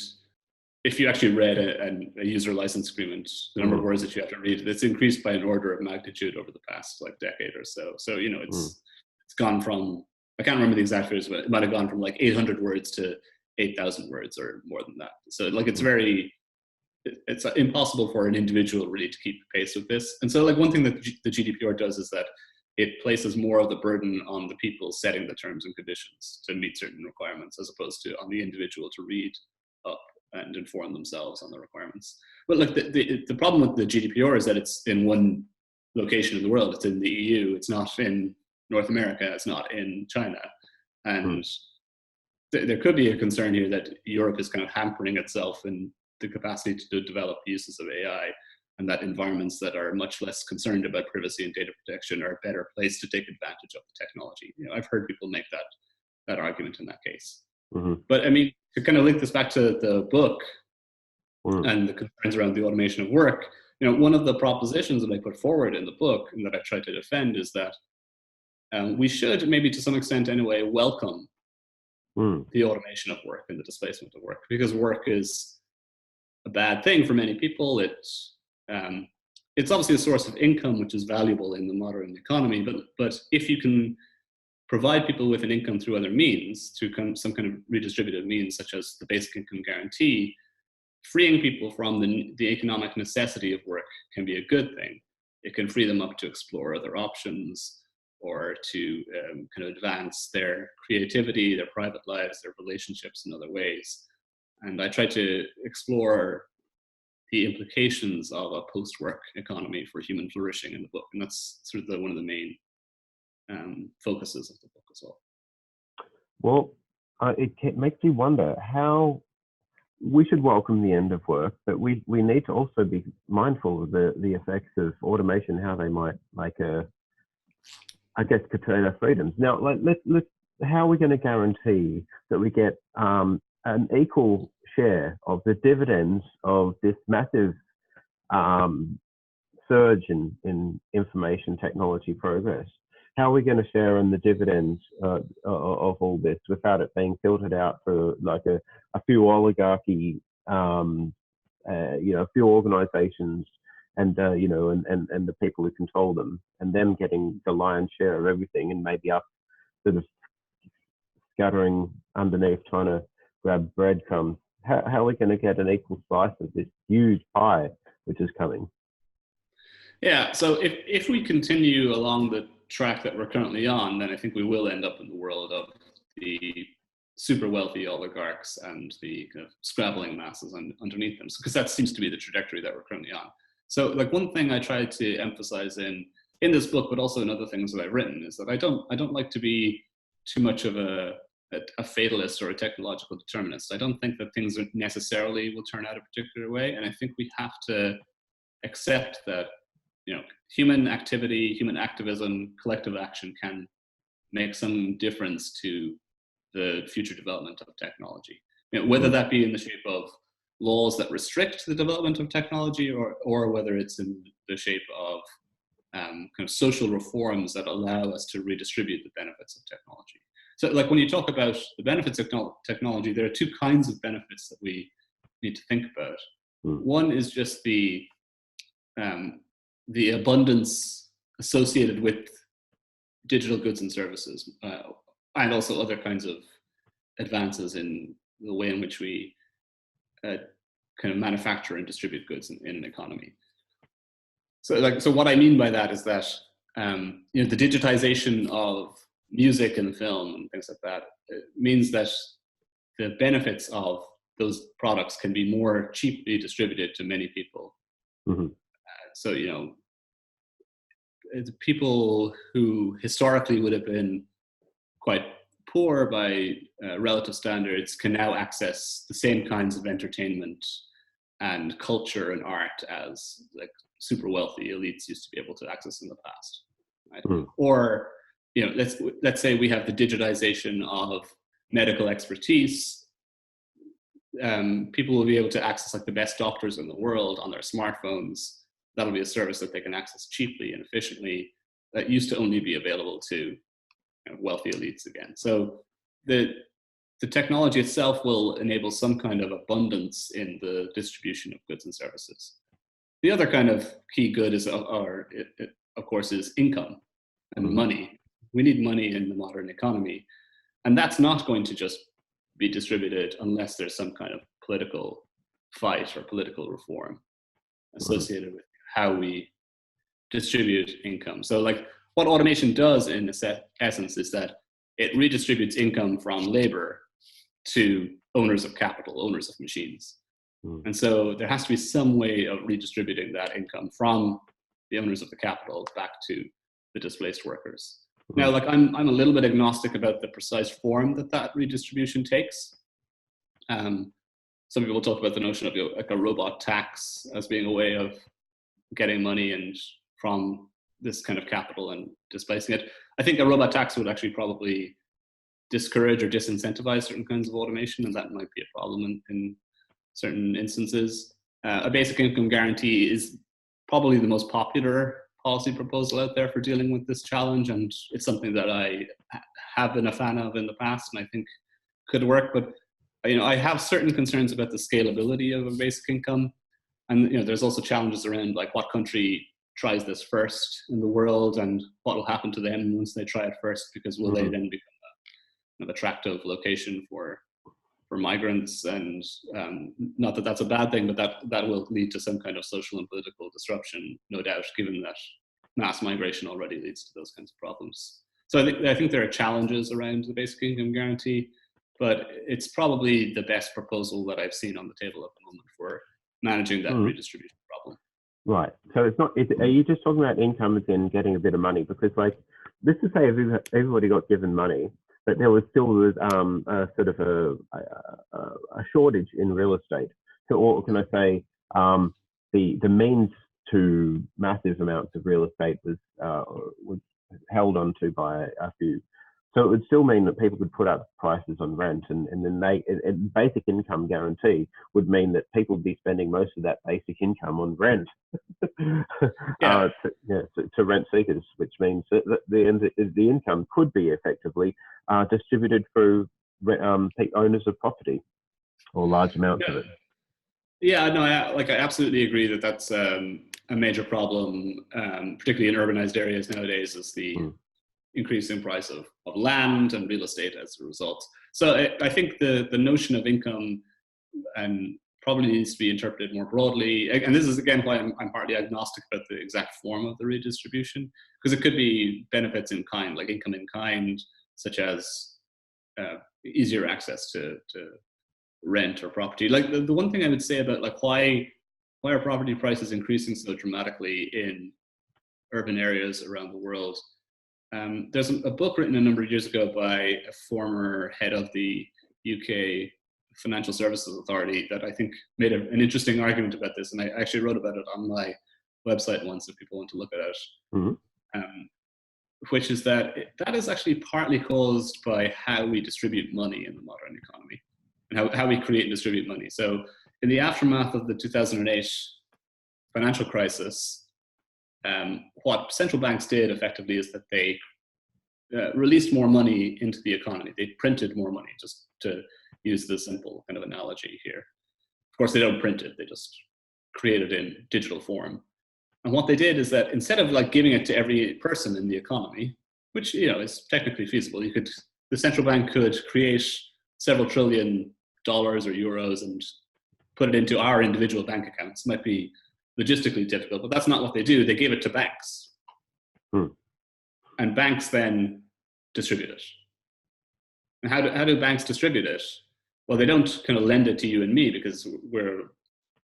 If you actually read a user license agreement, the number of words that you have to read, it's increased by an order of magnitude over the past like decade or so. So, it's gone from, I can't remember the exact figures, but it might have gone from like 800 words to 8,000 words or more than that. So like, it's impossible for an individual really to keep pace with this. And so like one thing that the GDPR does is that it places more of the burden on the people setting the terms and conditions to meet certain requirements, as opposed to on the individual to read up and inform themselves on the requirements. But like the problem with the GDPR is that it's in one location in the world. It's in the EU. It's not in North America. It's not in China. And there could be a concern here that Europe is kind of hampering itself in the capacity to develop uses of AI, and that environments that are much less concerned about privacy and data protection are a better place to take advantage of the technology. I've heard people make that argument in that case. Mm-hmm. But I mean, to kind of link this back to the book Mm. and the concerns around the automation of work, one of the propositions that I put forward in the book and that I try to defend is that we should, maybe to some extent anyway, welcome Mm. the automation of work and the displacement of work, because work is a bad thing for many people. It's obviously a source of income, which is valuable in the modern economy, but if you can provide people with an income through other means, through some kind of redistributive means, such as the basic income guarantee, freeing people from the economic necessity of work can be a good thing. It can free them up to explore other options, or to kind of advance their creativity, their private lives, their relationships in other ways. And I try to explore the implications of a post-work economy for human flourishing in the book. And that's sort of one of the main focuses of the book as well. Well, it makes me wonder how we should welcome the end of work, but we need to also be mindful of the effects of automation, how they might, I guess, curtail our freedoms. Now, let's how are we going to guarantee that we get an equal share of the dividends of this massive surge in information technology progress? How are we going to share in the dividends of all this without it being filtered out for like a few oligarchy, a few organizations, and and the people who control them, and them getting the lion's share of everything, and maybe us sort of scattering underneath trying to grab breadcrumbs? How are we going to get an equal slice of this huge pie which is coming? Yeah, so if we continue along the track that we're currently on, then I think we will end up in the world of the super wealthy oligarchs and the kind of scrabbling masses underneath them, because that seems to be the trajectory that we're currently on. So, like, one thing I try to emphasize in this book, but also in other things that I've written, is that I don't like to be too much of a fatalist or a technological determinist. I don't think that things necessarily will turn out a particular way, and I think we have to accept that human activity, human activism, collective action can make some difference to the future development of technology. Whether that be in the shape of laws that restrict the development of technology, or whether it's in the shape of kind of social reforms that allow us to redistribute the benefits of technology. So, like, when you talk about the benefits of technology, there are two kinds of benefits that we need to think about. One is just the abundance associated with digital goods and services, and also other kinds of advances in the way in which we kind of manufacture and distribute goods in an economy. So what I mean by that is that the digitization of music and film and things like that means that the benefits of those products can be more cheaply distributed to many people. Mm-hmm. So, the people who historically would have been quite poor by relative standards can now access the same kinds of entertainment and culture and art as like super wealthy elites used to be able to access in the past, right? Or let's say we have the digitization of medical expertise. People will be able to access like the best doctors in the world on their smartphones. That'll be a service that they can access cheaply and efficiently, that used to only be available to wealthy elites again. So the technology itself will enable some kind of abundance in the distribution of goods and services. The other kind of key good is, of course, is income and money. We need money in the modern economy, and that's not going to just be distributed unless there's some kind of political fight or political reform associated with how we distribute income. So, like, what automation does in essence is that it redistributes income from labor to owners of capital, owners of machines. And so there has to be some way of redistributing that income from the owners of the capital back to the displaced workers. Now, like, I'm a little bit agnostic about the precise form that redistribution takes. Some people talk about the notion of like a robot tax as being a way of getting money and from this kind of capital and displacing it. I think a robot tax would actually probably discourage or disincentivize certain kinds of automation, and that might be a problem in certain instances. A basic income guarantee is probably the most popular policy proposal out there for dealing with this challenge, and it's something that I have been a fan of in the past, and I think could work. But I have certain concerns about the scalability of a basic income, and there's also challenges around like what country tries this first in the world, and what will happen to them once they try it first, because will they then become an attractive location for migrants? And not that that's a bad thing, but that will lead to some kind of social and political disruption, no doubt, given that mass migration already leads to those kinds of problems. So I think there are challenges around the basic income guarantee, but it's probably the best proposal that I've seen on the table at the moment for managing that redistribution problem. Right. So it's not. Are you just talking about income as in getting a bit of money? Because like, let's just say everybody got given money, but there was still a sort of a shortage in real estate. So, or can I say, the means to massive amounts of real estate was held onto by a few. So it would still mean that people could put up prices on rent, and then basic income guarantee would mean that people would be spending most of that basic income on rent to rent seekers, which means that the income could be effectively distributed through owners of property, or large amounts of it. Yeah, no, I absolutely agree that that's a major problem, particularly in urbanized areas nowadays, is the increasing price of land and real estate as a result. So I think the notion of income probably needs to be interpreted more broadly. And this is, again, why I'm partly agnostic about the exact form of the redistribution, because it could be benefits in kind, like income in kind, such as easier access to rent or property. Like the one thing I would say about like why are property prices increasing so dramatically in urban areas around the world? There's a book written a number of years ago by a former head of the UK Financial Services Authority that I think made an interesting argument about this, and I actually wrote about it on my website once if people want to look at it. Which is that is actually partly caused by how we distribute money in the modern economy, and how we create and distribute money. So in the aftermath of the 2008 financial crisis, what central banks did effectively is that they released more money into the economy. They printed more money, just to use the simple kind of analogy here. Of course, they don't print it, they just create it in digital form. And what they did is that instead of like giving it to every person in the economy, which is technically feasible, the central bank could create several $1 trillion or euros and put it into our individual bank accounts. It might be logistically difficult, but that's not what they do. They gave it to banks. And banks then distribute it. And how do banks distribute it? Well, they don't kind of lend it to you and me, because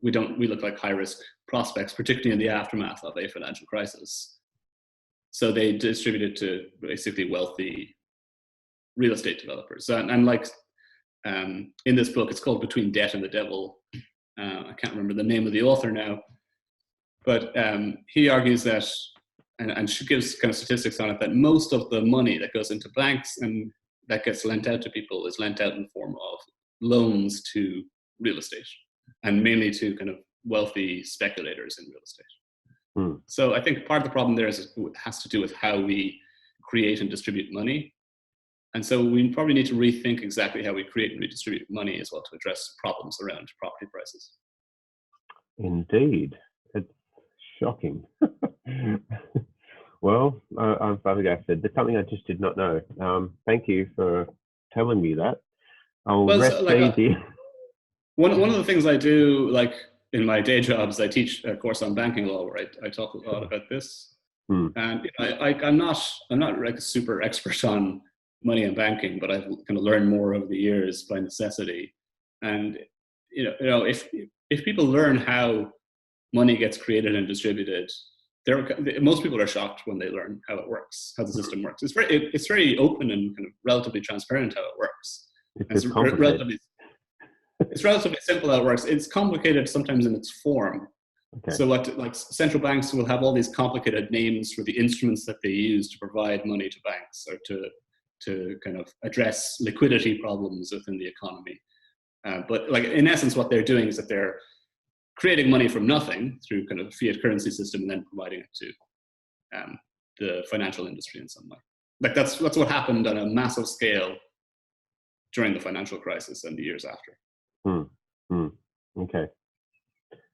we look like high risk prospects, particularly in the aftermath of a financial crisis. So they distribute it to basically wealthy real estate developers. And like in this book, it's called Between Debt and the Devil. I can't remember the name of the author now, but he argues that, and she gives kind of statistics on it, that most of the money that goes into banks and that gets lent out to people is lent out in the form of loans to real estate, and mainly to kind of wealthy speculators in real estate. So I think part of the problem there has to do with how we create and distribute money. And so we probably need to rethink exactly how we create and redistribute money as well to address problems around property prices. Indeed. It's shocking. Well, I said, there's something I just did not know. Thank you for telling me that. I'll rest easy. One of the things I do, like in my day jobs, I teach a course on banking law where I talk a lot about this. And I'm not like a super expert on money and banking, but I've kind of learned more over the years by necessity. And if people learn how money gets created and distributed, most people are shocked when they learn how it works, how the system works. It's very open and kind of relatively transparent how it works. It's relatively simple how it works. It's complicated sometimes in its form. Okay. So like central banks will have all these complicated names for the instruments that they use to provide money to banks or to to kind of address liquidity problems within the economy. But like in essence, what they're doing is that they're creating money from nothing through kind of a fiat currency system and then providing it to the financial industry in some way. Like that's what happened on a massive scale during the financial crisis and the years after. Okay.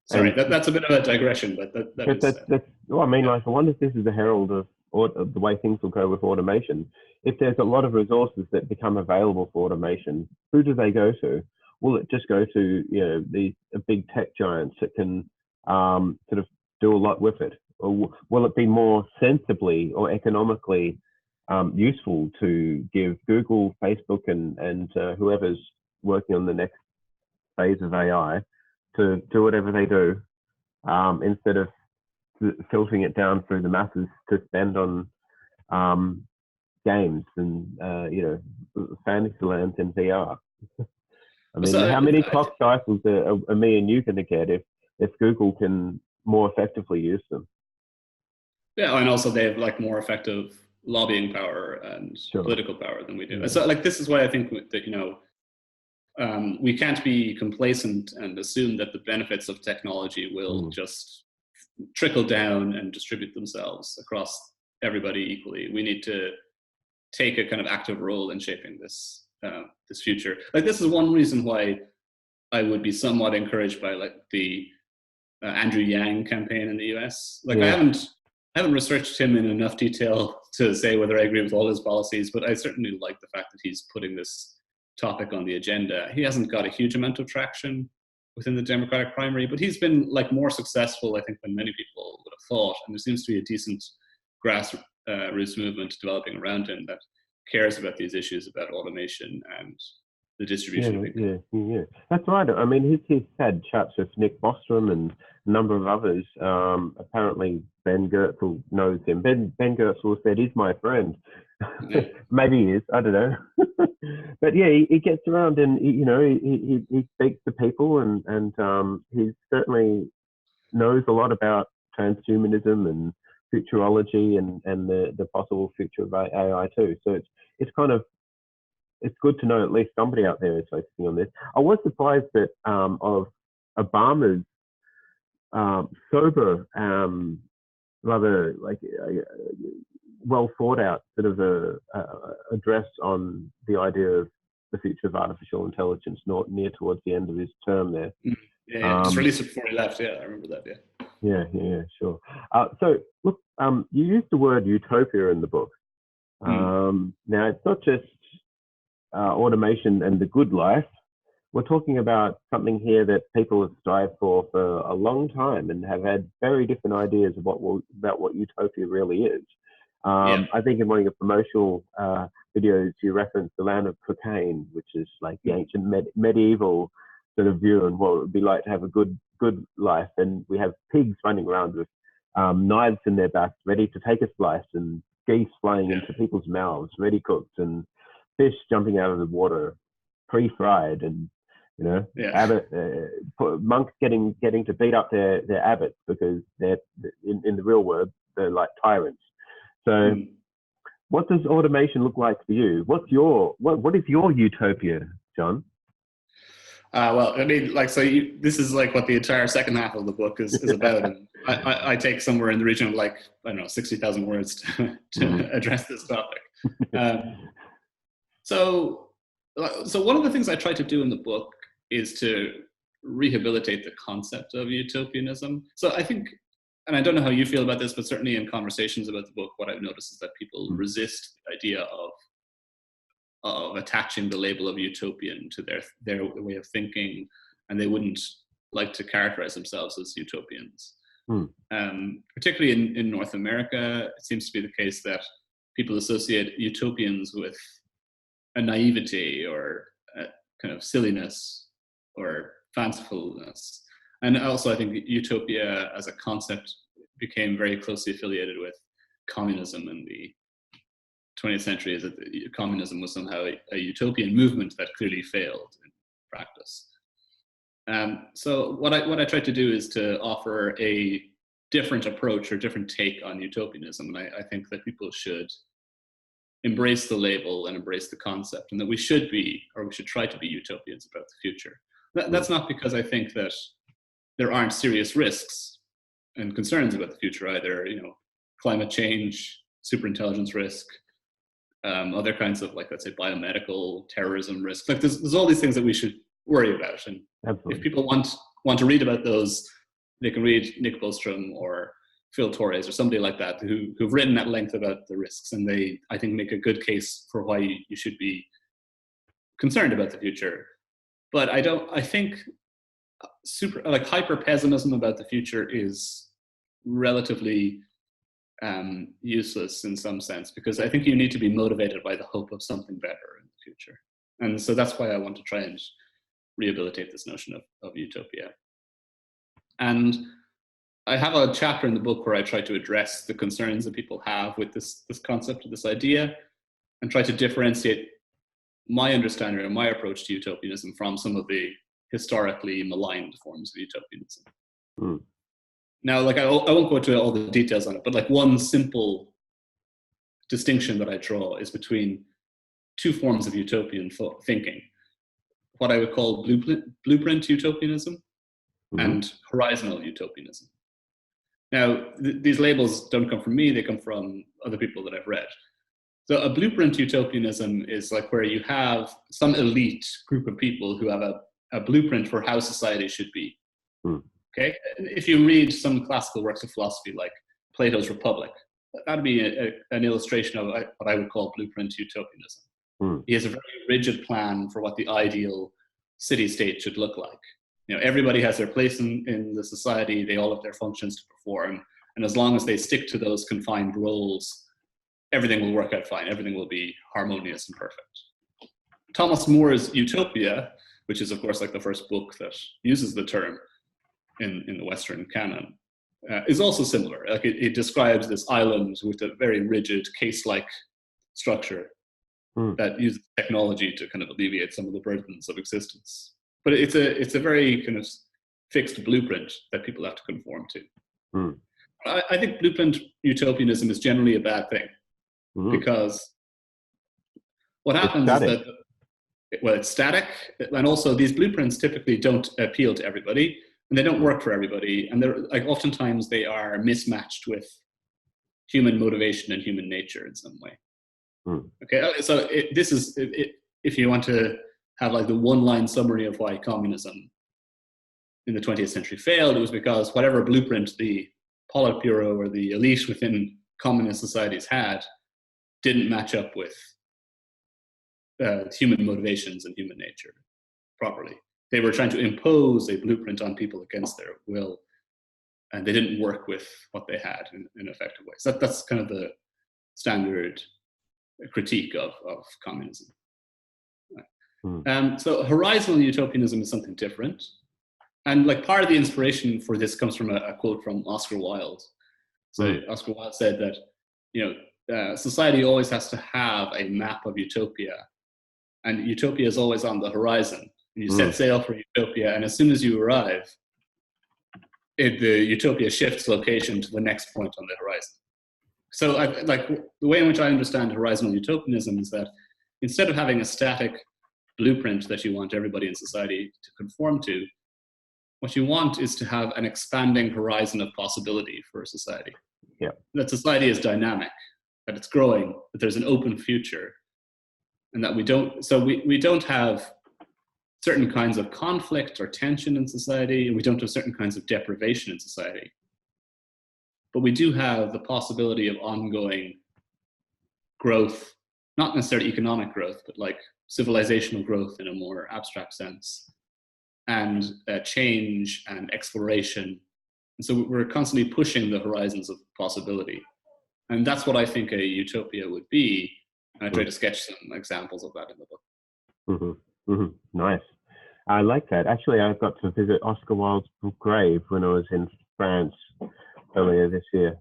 Sorry, that's a bit of a digression, but that's well, I mean, like, I wonder if this is a herald of the way things will go with automation. If there's a lot of resources that become available for automation, who do they go to? Will it just go to, you know, these big tech giants that can sort of do a lot with it? Or will it be more sensibly or economically useful to give Google, Facebook, and whoever's working on the next phase of AI to do whatever they do, instead of filtering it down through the masses to spend on games and you know, fantasy lands in VR? I mean, how many clock cycles are me and you going to get if Google can more effectively use them? Yeah, and also they have like more effective lobbying power and political power than we do. So like this is why I think that, you know, we can't be complacent and assume that the benefits of technology will just trickle down and distribute themselves across everybody equally. We need to take a kind of active role in shaping this this future. Like this is one reason why I would be somewhat encouraged by like the Andrew Yang campaign in the US. Like I haven't researched him in enough detail to say whether I agree with all his policies, but I certainly like the fact that he's putting this topic on the agenda. He hasn't got a huge amount of traction within the Democratic primary, but he's been like more successful, I think, than many people would have thought. And there seems to be a decent grassroots movement developing around him that cares about these issues about automation and the distribution of income. Yeah. That's right. I mean, he's had chats with Nick Bostrom and a number of others. Apparently, Ben Goertzel knows him. Ben Goertzel said he's my friend. Yeah. Maybe he is. I don't know. But yeah, he gets around and he speaks to people and he certainly knows a lot about transhumanism and futurology and the possible future of AI too. So it's good to know at least somebody out there is focusing on this. I was surprised that of Obama's sober, rather like well thought out sort of a address on the idea of the future of artificial intelligence near towards the end of his term there. Yeah, just released it before he left. Yeah, I remember that. Yeah, sure. So look, you used the word utopia in the book. Now it's not just automation and the good life. We're talking about something here that people have strived for a long time and have had very different ideas about what utopia really is. I think in one of your promotional videos, you referenced the land of cocaine, which is like the ancient medieval sort of view and what it would be like to have a good life. And we have pigs running around with knives in their backs, ready to take a slice, and geese flying into people's mouths, ready cooked, and fish jumping out of the water, pre-fried, and monks getting to beat up their abbots because they're in the real world they're like tyrants. So, what does automation look like for you? What is your utopia, John? Well, I mean, like, so this is like what the entire second half of the book is about. And I take somewhere in the region of like, I don't know, 60,000 words to address this topic. So one of the things I try to do in the book is to rehabilitate the concept of utopianism. So I think, and I don't know how you feel about this, but certainly in conversations about the book, what I've noticed is that people resist the idea of attaching the label of utopian to their way of thinking, and they wouldn't like to characterize themselves as utopians. Particularly in North America, it seems to be the case that people associate utopians with a naivety or a kind of silliness or fancifulness. And also I think utopia as a concept became very closely affiliated with communism in the 20th century, is that communism was somehow a utopian movement that clearly failed in practice. So what I tried to do is to offer a different approach or different take on utopianism. And I think that people should embrace the label and embrace the concept, and that we should be, or we should try to be utopians about the future. That's not because I think that there aren't serious risks and concerns about the future either, climate change, superintelligence risk, other kinds of, like, let's say, biomedical, terrorism risk. Like, there's all these things that we should worry about. And Absolutely. If people want to read about those, they can read Nick Bostrom or Phil Torres or somebody like that who've written at length about the risks, and they, I think, make a good case for why you should be concerned about the future. But I think hyper pessimism about the future is relatively useless in some sense, because I think you need to be motivated by the hope of something better in the future. And so that's why I want to try and rehabilitate this notion of utopia. And I have a chapter in the book where I try to address the concerns that people have with this concept of this idea, and try to differentiate my understanding or my approach to utopianism from some of the historically maligned forms of utopianism. Mm. Now, like, I won't go into all the details on it, but like, one simple distinction that I draw is between two forms of utopian thinking: what I would call blueprint utopianism and horizontal utopianism. Now, these labels don't come from me, they come from other people that I've read. So a blueprint utopianism is like where you have some elite group of people who have a blueprint for how society should be. Okay? If you read some classical works of philosophy like Plato's Republic, that would be an illustration of what I would call blueprint utopianism. He has a very rigid plan for what the ideal city-state should look like. Everybody has their place in the society, they all have their functions to perform, and as long as they stick to those confined roles, everything will work out fine, everything will be harmonious and perfect. Thomas More's Utopia, which is of course like the first book that uses the term in the Western canon, is also similar. Like, it describes this island with a very rigid case-like structure that uses technology to kind of alleviate some of the burdens of existence. But it's a very kind of fixed blueprint that people have to conform to. I think blueprint utopianism is generally a bad thing, because what happens is that, well, it's static, and also these blueprints typically don't appeal to everybody, and they don't work for everybody, and they're like, oftentimes they are mismatched with human motivation and human nature in some way. Okay, so if you want to have like the one-line summary of why communism in the 20th century failed, it was because whatever blueprint the Politburo or the elite within communist societies had didn't match up with human motivations and human nature properly. They were trying to impose a blueprint on people against their will, and they didn't work with what they had in effective ways. That's kind of the standard critique of communism. So horizontal utopianism is something different. And like, part of the inspiration for this comes from a quote from Oscar Wilde. So Oscar Wilde said that, society always has to have a map of utopia, and utopia is always on the horizon. And you set sail for utopia, and as soon as you arrive, the utopia shifts location to the next point on the horizon. So the way in which I understand horizontal utopianism is that instead of having a static blueprint that you want everybody in society to conform to, what you want is to have an expanding horizon of possibility for society. That society is dynamic, that it's growing, that there's an open future, and that we don't have certain kinds of conflict or tension in society, and we don't have certain kinds of deprivation in society. But we do have the possibility of ongoing growth, not necessarily economic growth, but like civilizational growth in a more abstract sense, and change and exploration. And so we're constantly pushing the horizons of possibility. And that's what I think a utopia would be. And I try to sketch some examples of that in the book. Nice. I like that. Actually, I got to visit Oscar Wilde's grave when I was in France earlier this year.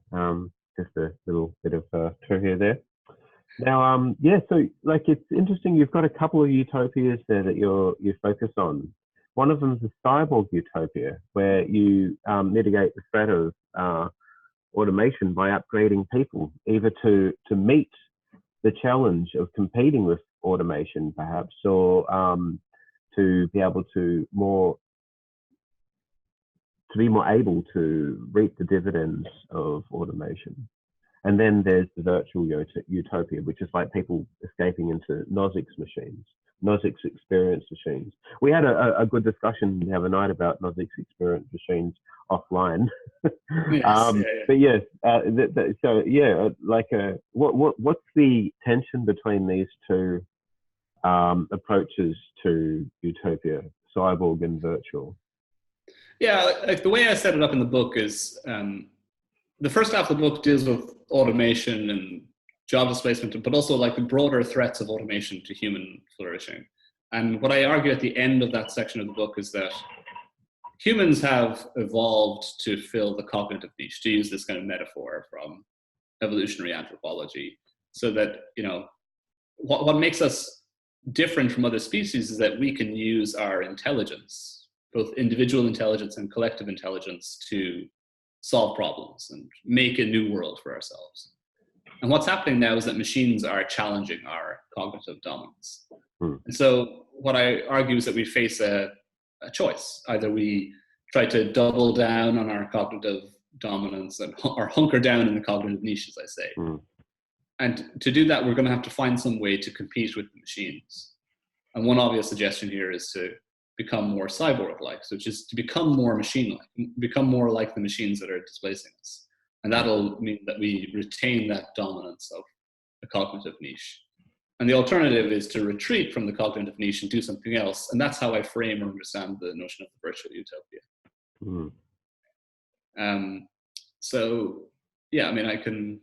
Just a little bit of trivia there. Now, so like, it's interesting. You've got a couple of utopias there that you focus on. One of them is the cyborg utopia, where you mitigate the threat of automation by upgrading people, either to meet the challenge of competing with automation, perhaps, or to be able to be more able to reap the dividends of automation. And then there's the virtual utopia, which is like people escaping into Nozick's machines, Nozick's experience machines. We had a good discussion the other night about Nozick's experience machines offline. Yes, But yes, so yeah, like what's the tension between these two approaches to utopia, cyborg and virtual? Yeah, like the way I set it up in the book is the first half of the book deals with automation and job displacement, but also like the broader threats of automation to human flourishing. And what I argue at the end of that section of the book is that humans have evolved to fill the cognitive niche, to use this kind of metaphor from evolutionary anthropology, so that, you know, what makes us different from other species is that we can use our intelligence, both individual intelligence and collective intelligence, to solve problems and make a new world for ourselves. And what's happening now is that machines are challenging our cognitive dominance. And so what I argue is that we face a choice. Either we try to double down on our cognitive dominance or hunker down in the cognitive niche, as I say. And to do that, we're going to have to find some way to compete with the machines. And one obvious suggestion here is to become more cyborg-like, so just to become more machine-like, become more like the machines that are displacing us. And that'll mean that we retain that dominance of the cognitive niche. And the alternative is to retreat from the cognitive niche and do something else. And that's how I frame or understand the notion of the virtual utopia. So, yeah, I mean, I can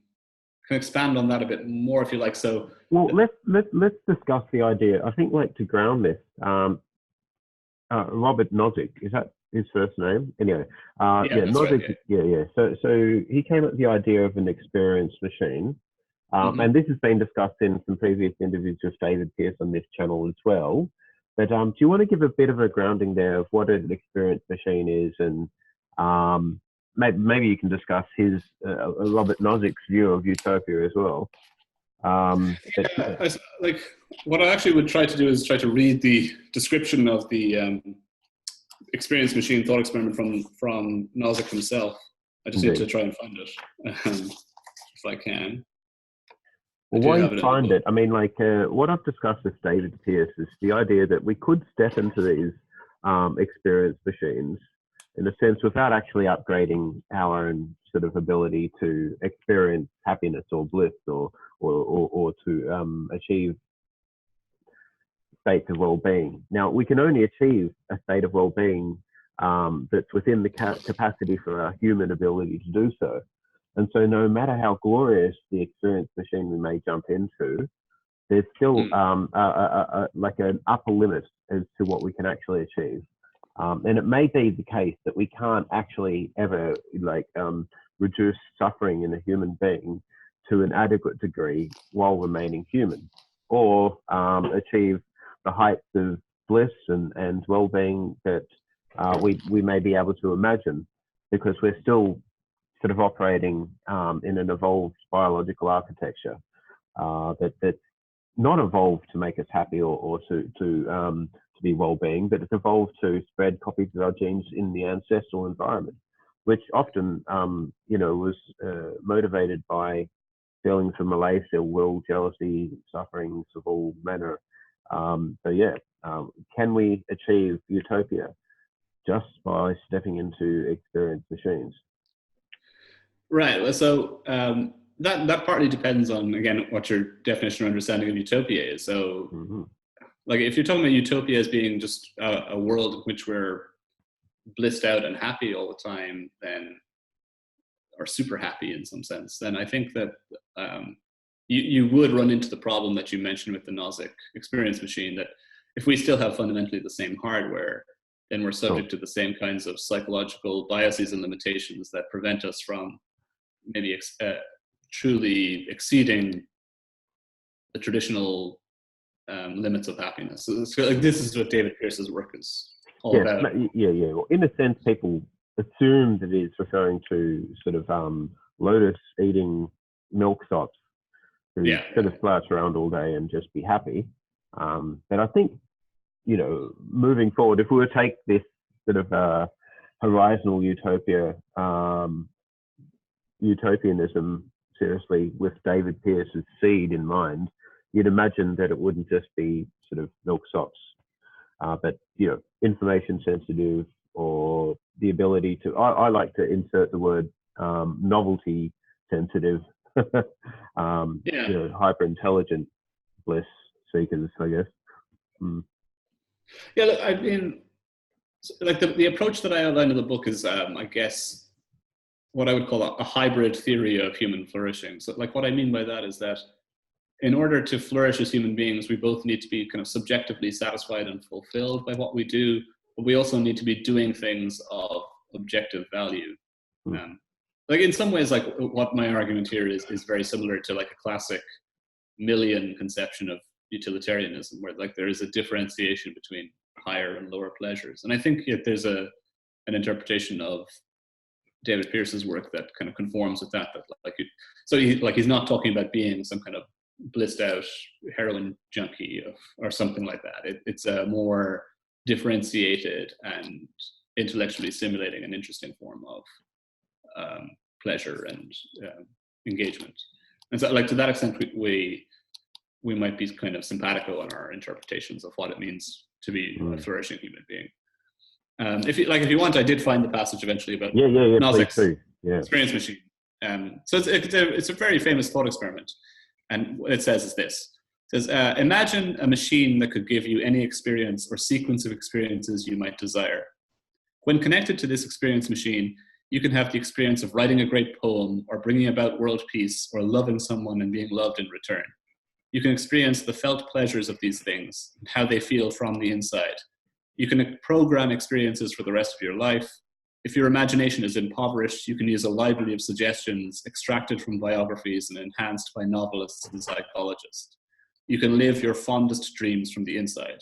expand on that a bit more if you like. So, well, let's discuss the idea. I think, like, to ground this, Robert Nozick, is that his first name? Anyway, Nozick, right, yeah. So he came up with the idea of an experience machine, and this has been discussed in some previous interviews with David Pierce on this channel as well. But do you want to give a bit of a grounding there of what an experience machine is, and maybe you can discuss his Robert Nozick's view of utopia as well. Like what I actually would try to do is try to read the description of the experience machine thought experiment from Nozick himself. I just need to try and find it if I can. Well, while you find it, I mean, like what I've discussed with David Pierce is the idea that we could step into these experience machines in a sense without actually upgrading our own sort of ability to experience happiness or bliss or to achieve states of well-being. Now, we can only achieve a state of well-being that's within the capacity for our human ability to do so. And so no matter how glorious the experience machine we may jump into, there's still like an upper limit as to what we can actually achieve. And it may be the case that we can't actually ever reduce suffering in a human being to an adequate degree while remaining human, or achieve the heights of bliss and well-being that we may be able to imagine, because we're still sort of operating in an evolved biological architecture that's not evolved to make us happy or to be well-being, but it's evolved to spread copies of our genes in the ancestral environment, which often, was motivated by feelings of malaise, ill will, jealousy, sufferings of all manner. Can we achieve utopia just by stepping into experience machines? Right. So that partly depends on, again, what your definition or understanding of utopia is. So, like, if you're talking about utopia as being just a world in which we're blissed out and happy all the time, then, or super happy in some sense, then I think that you would run into the problem that you mentioned with the Nozick experience machine, that if we still have fundamentally the same hardware, then we're subject to the same kinds of psychological biases and limitations that prevent us from maybe truly exceeding the traditional limits of happiness. So it's like, this is what David Pierce's work is all about. Well, in a sense, people assume that it's referring to sort of lotus eating milksops, who's Yeah. going to slouch around all day and just be happy. But I think, you know, moving forward, if we were to take this sort of horizontal utopia, utopianism seriously with David Pearce's seed in mind, you'd imagine that it wouldn't just be sort of milksops, but, you know, information sensitive, or the ability to, I like to insert the word novelty sensitive, you know, hyper intelligent bliss seekers, I guess. Yeah, look, I mean, like the approach that I outlined in the book is, I guess, what I would call a hybrid theory of human flourishing. So like what I mean by that is that in order to flourish as human beings, we both need to be kind of subjectively satisfied and fulfilled by what we do, but we also need to be doing things of objective value. Like in some ways, like what my argument here is very similar to like a classic Millian conception of utilitarianism, where like there is a differentiation between higher and lower pleasures. And I think there's an interpretation of David Pearce's work that kind of conforms with that. He's not talking about being some kind of blissed out heroin junkie or something like that. It's a more differentiated and intellectually stimulating and interesting form of pleasure and engagement. And so, like to that extent, we might be kind of simpatico in our interpretations of what it means to be a flourishing human being. If you want, I did find the passage eventually about Nozick's experience machine. So it's a very famous thought experiment, and what it says is this: it says, imagine a machine that could give you any experience or sequence of experiences you might desire. When connected to this experience machine, you can have the experience of writing a great poem, or bringing about world peace, or loving someone and being loved in return. You can experience the felt pleasures of these things and how they feel from the inside. You can program experiences for the rest of your life. If your imagination is impoverished, you can use a library of suggestions extracted from biographies and enhanced by novelists and psychologists. You can live your fondest dreams from the inside.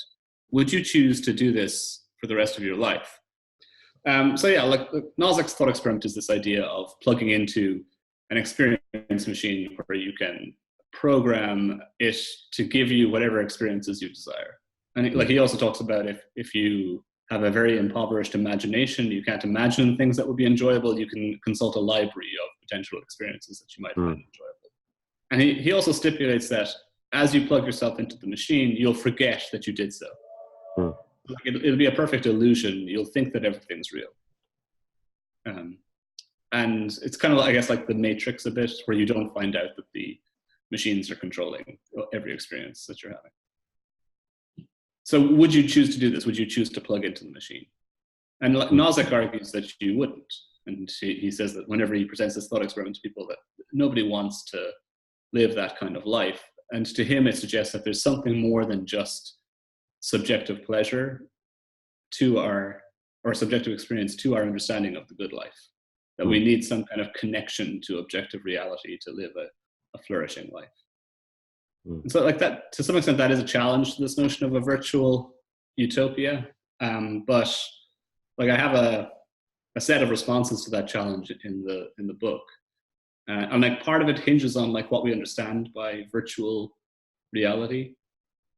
Would you choose to do this for the rest of your life? Like Nozick's thought experiment is this idea of plugging into an experience machine where you can program it to give you whatever experiences you desire. And he also talks about if you have a very impoverished imagination, you can't imagine things that would be enjoyable, you can consult a library of potential experiences that you might find enjoyable. And he also stipulates that as you plug yourself into the machine, you'll forget that you did so. It'll be a perfect illusion. You'll think that everything's real. And it's kind of, I guess, like the Matrix a bit, where you don't find out that the machines are controlling every experience that you're having. So would you choose to do this? Would you choose to plug into the machine? And Nozick argues that you wouldn't. And he says that whenever he presents this thought experiment to people, that nobody wants to live that kind of life. And to him, it suggests that there's something more than just subjective pleasure or subjective experience to our understanding of the good life. That we need some kind of connection to objective reality to live a flourishing life. And so like that, to some extent, that is a challenge to this notion of a virtual utopia. But like I have a set of responses to that challenge in the book. And like part of it hinges on like what we understand by virtual reality.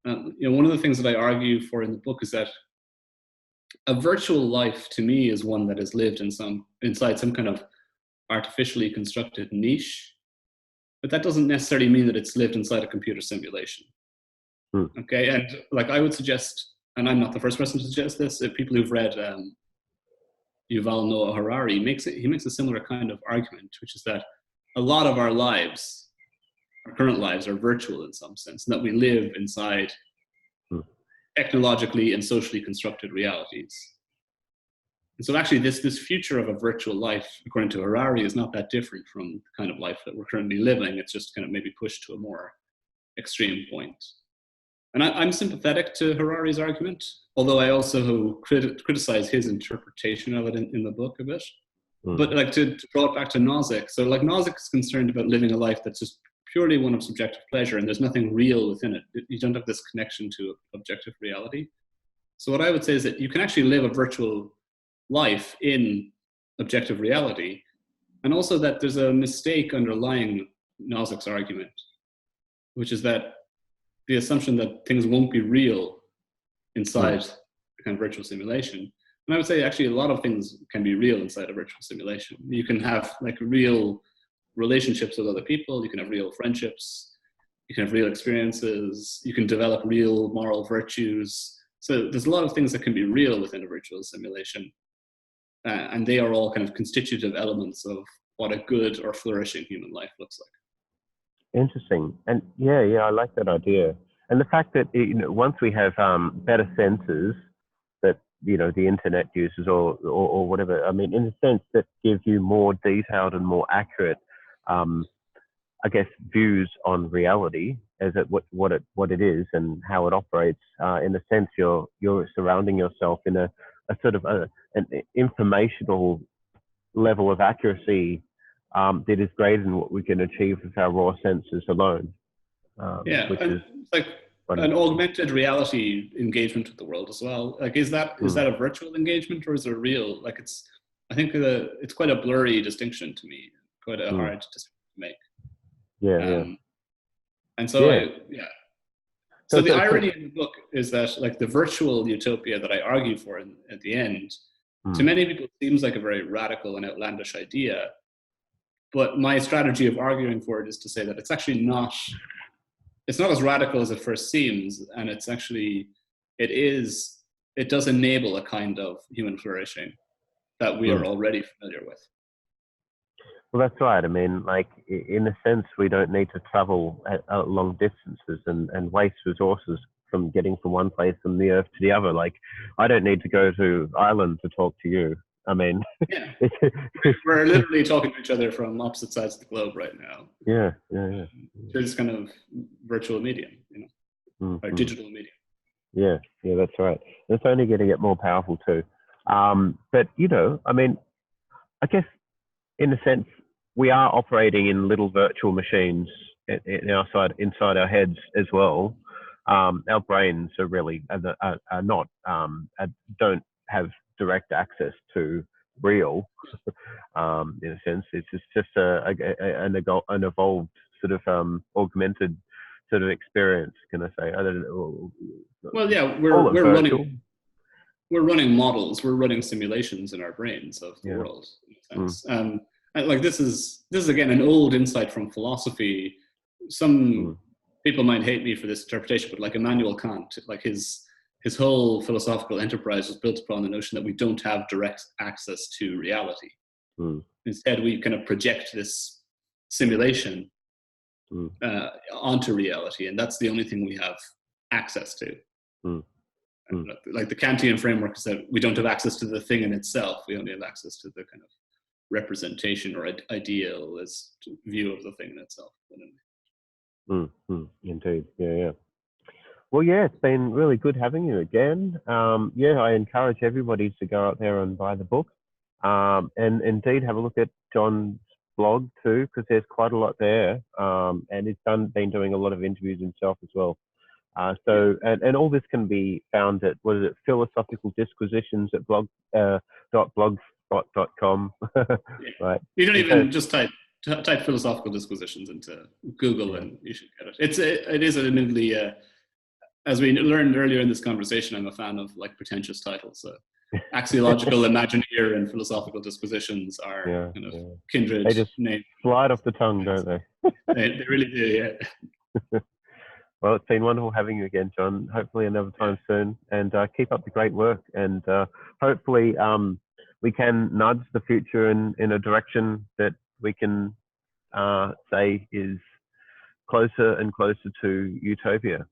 One of the things that I argue for in the book is that a virtual life to me is one that is lived inside some kind of artificially constructed niche. But that doesn't necessarily mean that it's lived inside a computer simulation. Okay, and like I would suggest, and I'm not the first person to suggest this, if people who've read Yuval Noah Harari, he makes a similar kind of argument, which is that a lot of our lives, our current lives, are virtual in some sense, and that we live inside technologically and socially constructed realities. And so actually this future of a virtual life, according to Harari, is not that different from the kind of life that we're currently living. It's just kind of maybe pushed to a more extreme point. And I'm sympathetic to Harari's argument, although I also criticize his interpretation of it in the book a bit. But like to draw it back to Nozick, so like Nozick is concerned about living a life that's just purely one of subjective pleasure, and there's nothing real within it. You don't have this connection to objective reality. So what I would say is that you can actually live a virtual life in objective reality, and also that there's a mistake underlying Nozick's argument, which is that the assumption that things won't be real inside a kind of virtual simulation. And I would say actually a lot of things can be real inside a virtual simulation. You can have like real relationships with other people, you can have real friendships, you can have real experiences, you can develop real moral virtues. So there's a lot of things that can be real within a virtual simulation. And they are all kind of constitutive elements of what a good or flourishing human life looks like. Interesting. And yeah, I like that idea. And the fact that, once we have better sensors that, the internet uses or whatever, I mean, in a sense that gives you more detailed and more accurate, I guess, views on reality as what it is and how it operates. In a sense, you're surrounding yourself in a sort of an informational level of accuracy that is greater than what we can achieve with our raw senses alone. Which is like an augmented reality engagement with the world as well. Like, is that a virtual engagement or is it real? Like, I think it's quite a blurry distinction to me, quite a hard distinction to make. And so So the irony in the book is that, like, the virtual utopia that I argue for at the end, to many people seems like a very radical and outlandish idea. But my strategy of arguing for it is to say that it's actually not as radical as it first seems, and it does enable a kind of human flourishing that we are already familiar with. Well, that's right. I mean, like, in a sense, we don't need to travel at long distances and waste resources from getting from one place on the earth to the other. Like, I don't need to go to Ireland to talk to you. I mean, we're literally talking to each other from opposite sides of the globe right now. Yeah. There's kind of virtual medium, or digital medium. Yeah, that's right. It's only going to get more powerful too. But I mean, I guess in a sense, we are operating in little virtual machines inside our heads as well. Our brains are really are not don't have direct access to real. In a sense, it's just an evolved sort of augmented sort of experience. Can I say? I don't know. Well, yeah, we're running models, we're running simulations in our brains of the world. In a sense. Like, this is again an old insight from philosophy. Some people might hate me for this interpretation, but like Immanuel Kant, like his whole philosophical enterprise was built upon the notion that we don't have direct access to reality. Instead, we kind of project this simulation onto reality, and that's the only thing we have access to. Like the Kantian framework is that we don't have access to the thing in itself. We only have access to the kind of representation or idealist view of the thing in itself. Indeed. Yeah. Well, yeah, it's been really good having you again. I encourage everybody to go out there and buy the book, and indeed have a look at John's blog too, because there's quite a lot there, and he's been doing a lot of interviews himself as well. And all this can be found at, what is it, philosophical disquisitions at blogspot.com. Right. You don't even just type philosophical disquisitions into Google and you should get it. It is admittedly, as we learned earlier in this conversation, I'm a fan of like pretentious titles. So axiological imagineer and philosophical disquisitions are kind of kindred. They just names. slide off the tongue, don't they? They really do, yeah. Well, it's been wonderful having you again, John. Hopefully another time soon, and keep up the great work. And hopefully we can nudge the future in a direction that we can say is closer and closer to utopia.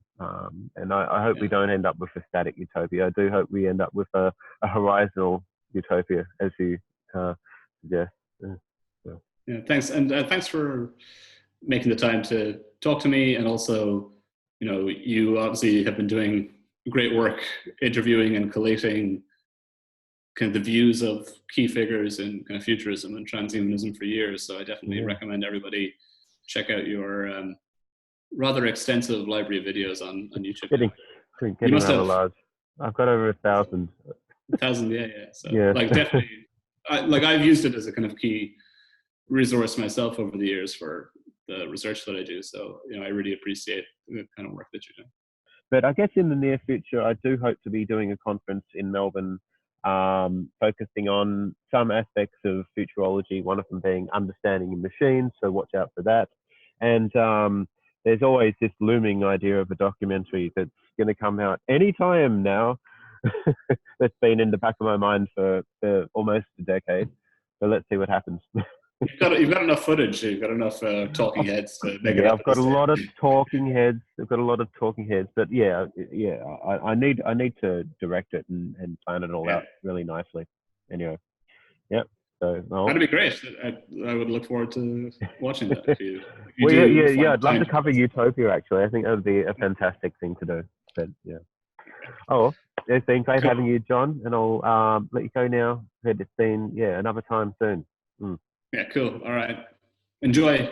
And I hope we don't end up with a static utopia. I do hope we end up with a horizontal utopia, as you suggest. Yeah, thanks. And thanks for making the time to talk to me. And also, you obviously have been doing great work interviewing and collating kind of the views of key figures in kind of futurism and transhumanism for years. So I definitely recommend everybody check out your rather extensive library of videos on YouTube. Getting rather large. I've got over 1,000. 1,000, yeah. So like definitely, I've used it as a kind of key resource myself over the years for the research that I do. So, I really appreciate the kind of work that you're doing. But I guess in the near future, I do hope to be doing a conference in Melbourne, focusing on some aspects of futurology, one of them being understanding machines, so watch out for that. And there's always this looming idea of a documentary that's going to come out anytime now. That's been in the back of my mind for almost a decade. So let's see what happens. You've got enough footage. You've got enough talking heads to make it Yeah, up. I've got a lot of talking heads. But yeah, I need to direct it and plan it all out really nicely. Anyway, yep. So that'd be great. I would look forward to watching that. If you well, I'd love to cover Utopia. Actually, I think that would be a fantastic thing to do. But yeah. Oh, it's been great having you, John, and I'll let you go now. It's been another time soon. Yeah, cool. All right. Enjoy.